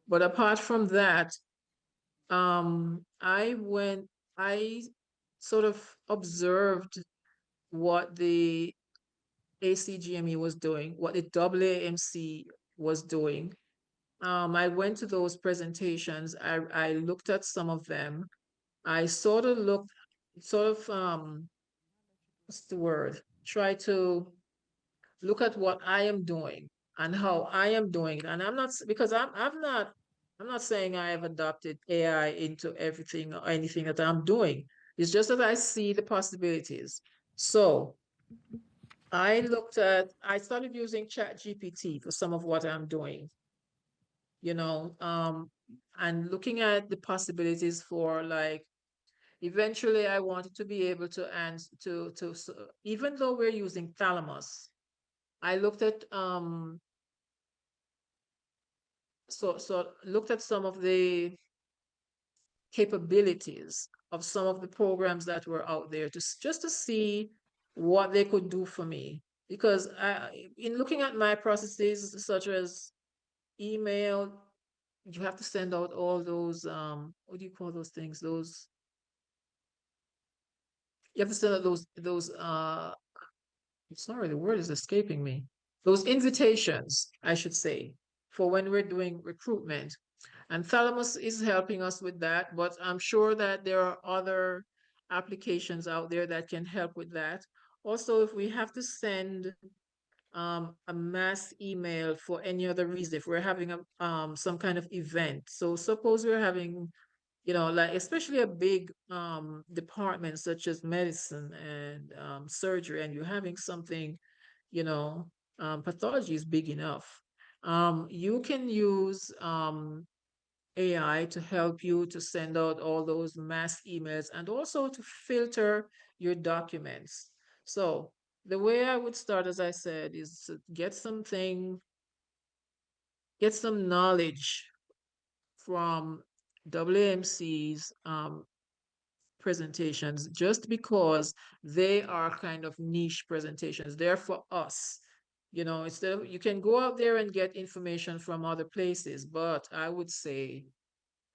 But apart from that, I sort of observed what the ACGME was doing, what the AAMC was doing. I went to those presentations. I looked at some of them. I sort of what's the word? Try to look at what I am doing and how I am doing it. And I'm not, because I'm not saying I have adopted AI into everything or anything that I'm doing. It's just that I see the possibilities. So I started using ChatGPT for some of what I'm doing, you know, and looking at the possibilities for, like, eventually I wanted to be able to answer even though we're using Thalamus, I looked at looked at some of the capabilities of some of the programs that were out there just to see what they could do for me. Because in looking at my processes, such as email, you have to send out all those, what do you call those things? You have to send out those sorry, the word is escaping me. Those invitations, I should say, for when we're doing recruitment. And Thalamus is helping us with that, but I'm sure that there are other applications out there that can help with that. Also, if we have to send a mass email for any other reason, if we're having some kind of event. So suppose we're having, you know, like especially a big department such as medicine and surgery, and you're having something, you know, pathology is big enough. You can use AI to help you to send out all those mass emails and also to filter your documents. So the way I would start, as I said, is to get some knowledge from WMC's presentations, just because they are kind of niche presentations. They're for us. You know, instead of, you can go out there and get information from other places, but I would say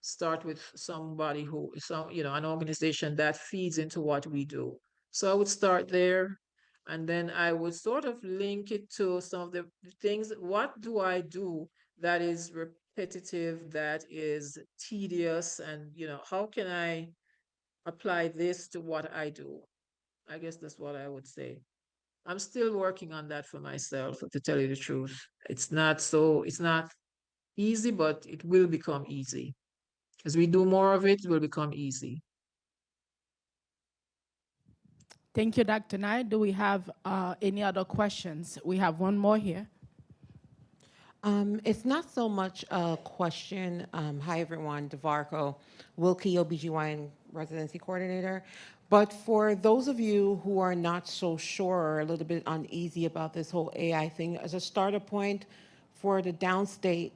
start with somebody an organization that feeds into what we do. So I would start there, and then I would sort of link it to some of the things. What do I do that is repetitive, that is tedious, and, you know, how can I apply this to what I do? I guess that's what I would say. I'm still working on that for myself, to tell you the truth. It's not easy, but it will become easy. As we do more of it, it will become easy. Thank you, Dr. Knight. Do we have any other questions? We have one more here. It's not so much a question. Hi, everyone. DeVarco, Wilkie, OBGYN Residency Coordinator. But for those of you who are not so sure or a little bit uneasy about this whole AI thing, as a starter point for the downstate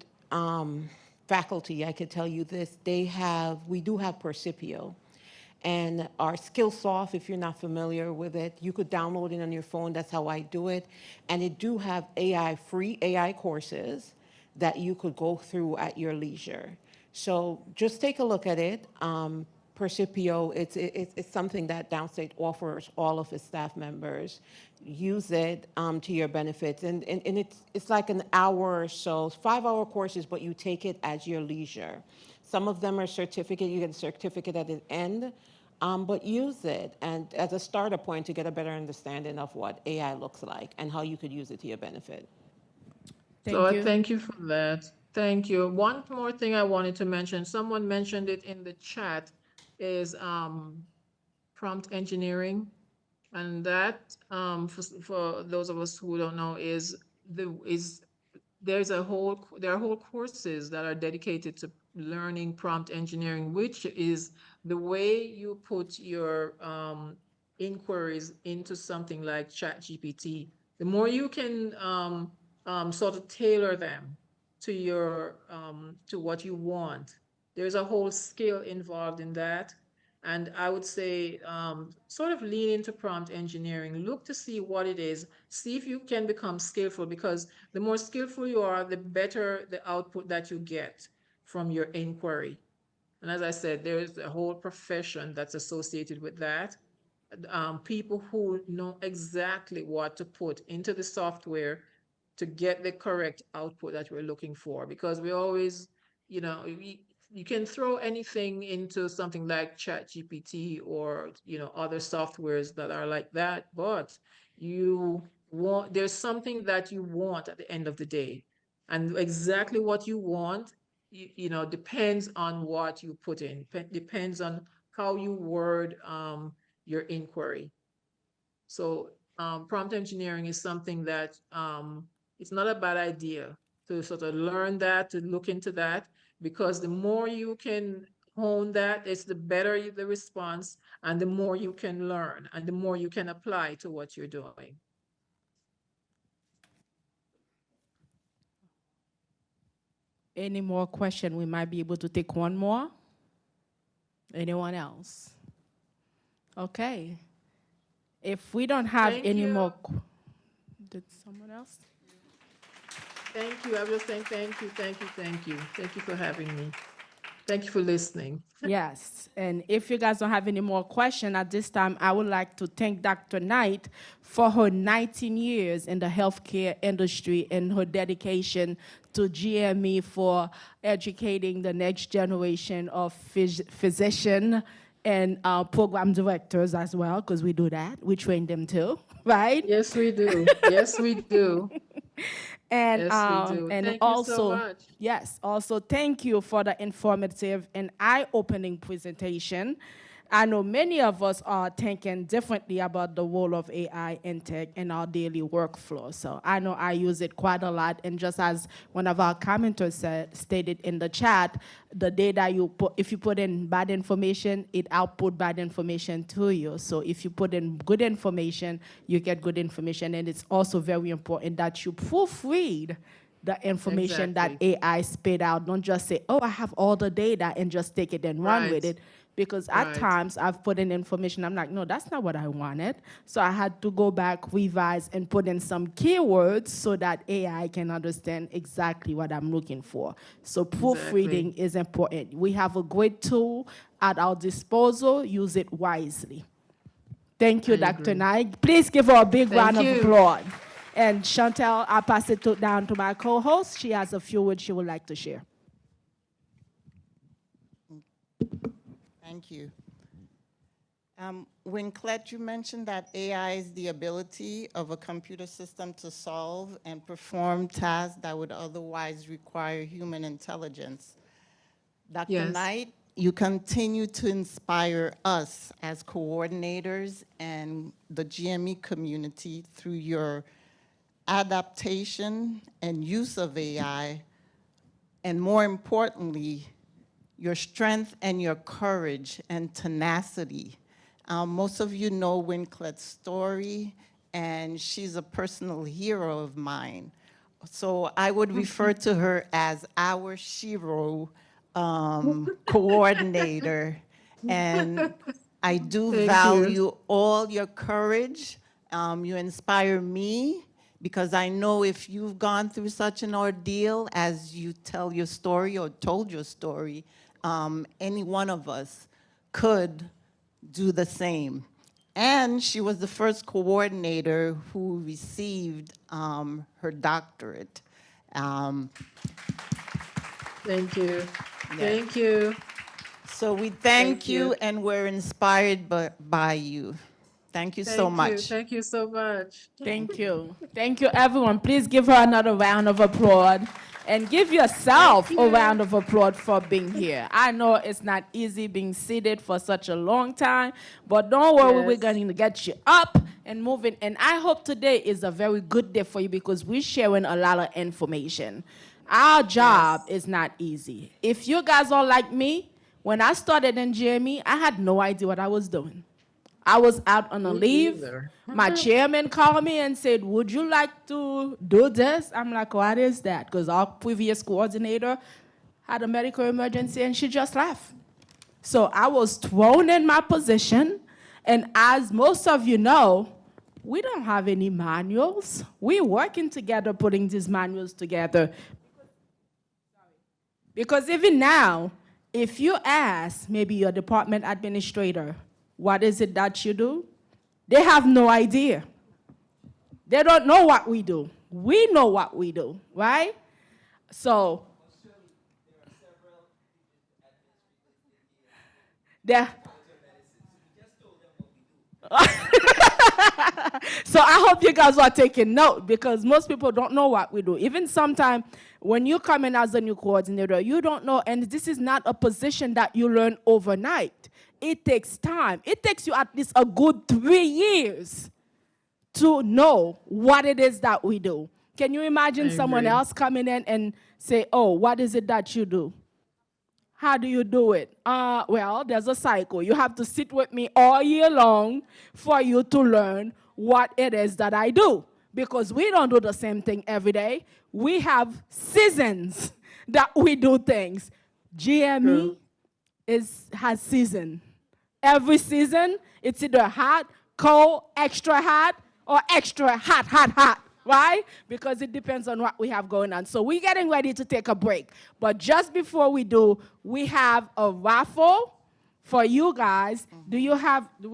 faculty, I could tell you this. We do have Percipio. And our Skillsoft, if you're not familiar with it, you could download it on your phone. That's how I do it. And it do have free AI courses that you could go through at your leisure. So just take a look at it. Percipio, it's something that Downstate offers all of its staff members. Use it to your benefits. And it's like an hour or so, 5-hour courses, but you take it at your leisure. Some of them are certificate. You get a certificate at the end, but use it and as a starter point to get a better understanding of what AI looks like and how you could use it to your benefit. I thank you for that. Thank you. One more thing I wanted to mention, someone mentioned it in the chat, is prompt engineering. And that, for those of us who don't know, there are whole courses that are dedicated to learning prompt engineering, which is the way you put your inquiries into something like ChatGPT. The more you can sort of tailor them to to what you want. There's a whole skill involved in that. And I would say sort of lean into prompt engineering. Look to see what it is. See if you can become skillful, because the more skillful you are, the better the output that you get from your inquiry. And as I said, there is a whole profession that's associated with that. people who know exactly what to put into the software to get the correct output that we're looking for. Because we always, you can throw anything into something like ChatGPT or, other softwares that are like that, but there's something that you want at the end of the day. And exactly what you want, depends on what you put in, depends on how you word your inquiry. So prompt engineering is something that it's not a bad idea to sort of learn that, to look into that, because the more you can hone that, it's the better the response, and the more you can learn, and the more you can apply to what you're doing. Any more question? We might be able to take one more. Anyone else? Okay. If we don't have Thank any you. more, did someone else? Thank you. I was saying thank you, thank you, thank you. Thank you for having me. Thank you for listening. Yes, and if you guys don't have any more questions at this time, I would like to thank Dr. Knight for her 19 years in the healthcare industry and her dedication to GME for educating the next generation of physician and program directors as well, because we do that. We train them too, right? Yes, we do. Yes, we do. And Yes, we do. and Thank also, you so much. yes, also thank you for the informative and eye-opening presentation. I know many of us are thinking differently about the role of AI in tech in our daily workflow. So I know I use it quite a lot. And just as one of our commenters stated in the chat, the data you put, if you put in bad information, it output bad information to you. So if you put in good information, you get good information. And it's also very important that you proofread the information that AI spit out. Don't just say, oh, I have all the data and just take it and run with it. Because at times I've put in information, I'm like, no, that's not what I wanted. So I had to go back, revise, and put in some keywords so that AI can understand exactly what I'm looking for. So proofreading is important. We have a great tool at our disposal. Use it wisely. Thank you, Dr. Knight. Please give her a big round of applause. And Chantel, I'll pass it down to my co-host. She has a few words she would like to share. Thank you. Wynclette, you mentioned that AI is the ability of a computer system to solve and perform tasks that would otherwise require human intelligence. Dr. Knight, you continue to inspire us as coordinators and the GME community through your adaptation and use of AI, and more importantly, your strength and your courage and tenacity. Most of you know Wynclette's story, and she's a personal hero of mine. So I would refer to her as our Shiro coordinator. And I do value all your courage. You inspire me, because I know if you've gone through such an ordeal as you tell your story or told your story, any one of us could do the same. And she was the first coordinator who received her doctorate. Thank you. Thank you. So we thank you, and we're inspired by you. Thank you so much. Thank you so much. Thank you. Thank you, everyone. Please give her another round of applause. And give yourself a round of applause for being here. I know it's not easy being seated for such a long time, but don't worry, we're going to get you up and moving. And I hope today is a very good day for you, because we're sharing a lot of information. Our job is not easy. If you guys are like me, when I started in GME, I had no idea what I was doing. I was out on a leave. My chairman called me and said, would you like to do this? I'm like, what is that? Because our previous coordinator had a medical emergency and she just left. So I was thrown in my position. And as most of you know, we don't have any manuals. We're working together, putting these manuals together. Because even now, if you ask maybe your department administrator, what is it that you do? They have no idea. They don't know what we do. We know what we do, right? So, there. So I hope you guys are taking note because most people don't know what we do. Even sometimes when you come in as a new coordinator, you don't know, and this is not a position that you learn overnight. It takes time. It takes you at least a good 3 years to know what it is that we do. Can you imagine someone else coming in and say, oh, what is it that you do? How do you do it? Well, there's a cycle. You have to sit with me all year long for you to learn what it is that I do. Because we don't do the same thing every day. We have seasons that we do things. GME has season. Every season, it's either hot, cold, extra hot, or extra hot, hot, hot. Right? Because it depends on what we have going on. So we're getting ready to take a break. But just before we do, we have a raffle for you guys. Do we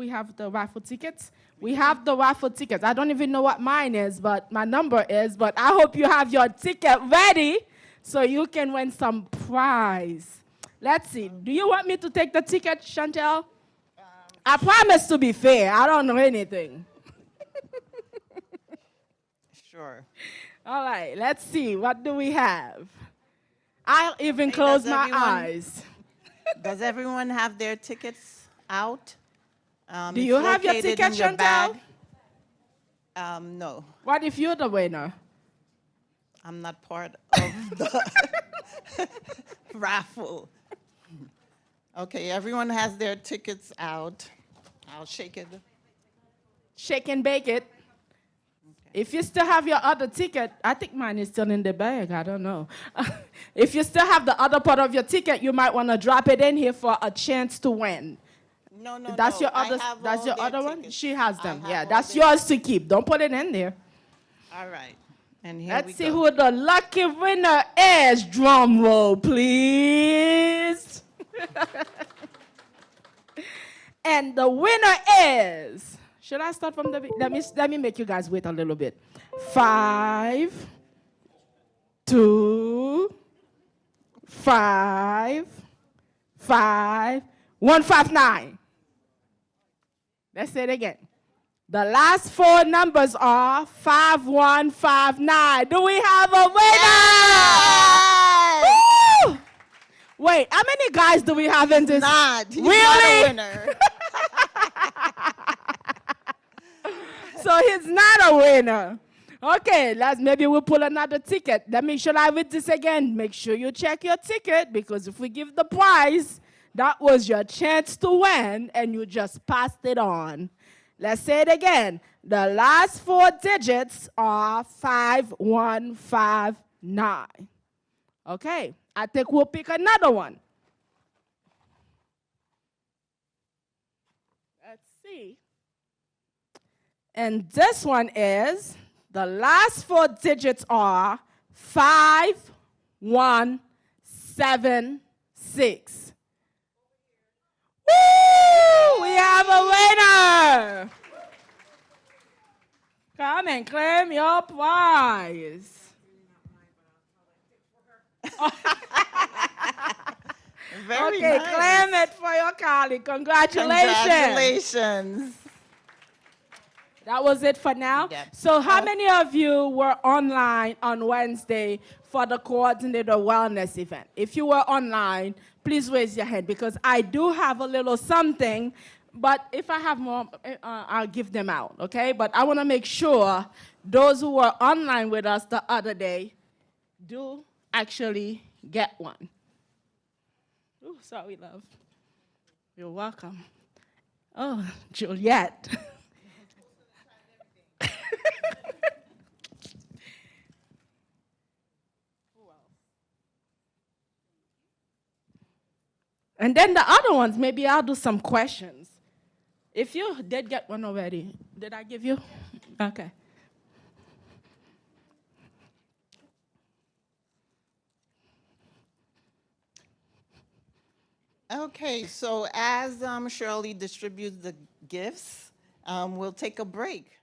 have the raffle tickets? We have the raffle tickets. I don't even know what mine is, but my number is. But I hope you have your ticket ready so you can win some prize. Let's see. Do you want me to take the ticket, Chantel? I promise to be fair. I don't know anything. Sure. All right, let's see. What do we have? I'll even close my eyes. Does everyone have their tickets out? Do you have your located ticket, in your Chantal? bag. No, What if you're the winner? I'm not part of the raffle. Okay, everyone has their tickets out. I'll shake it. Shake and bake it. If you still have your other ticket, I think mine is still in the bag. I don't know. If you still have the other part of your ticket, you might want to drop it in here for a chance to win. No, That's no. your other. I have That's all your their other one. tickets. She has I them. have Yeah, all that's their yours to keep. Don't put it in there. All right. And here Let's we see go. who the lucky winner is. Drum roll, please. And the winner is. Should I start from the? Let me make you guys wait a little bit. 5, 2, 5, 5, 159. Let's say it again. The last 4 numbers are 5159. Do we have a winner? Woo! Wait, how many guys do we have in this? He's really? not a winner. So he's not a winner. Okay, maybe we'll pull another ticket. Should I read this again? Make sure you check your ticket because if we give the prize, that was your chance to win and you just passed it on. Let's say it again. The last 4 digits are 5159. Okay, I think we'll pick another one. Let's see. And this one is, the last 4 digits are 5176. Woo! We have a winner! Come and claim your prize. Very okay, nice. claim it for your colleague. Congratulations. Congratulations. That was it for now. Yep. So how many of you were online on Wednesday for the coordinator wellness event? If you were online, please raise your hand because I do have a little something, but if I have more, I'll give them out, okay? But I want to make sure those who were online with us the other day do actually get one. Oh, sorry, love. You're welcome. Oh, Juliet. And then the other ones, maybe I'll do some questions. If you did get one already, did I give you? Okay. Okay, so as Shirley distributes the gifts, We'll take a break.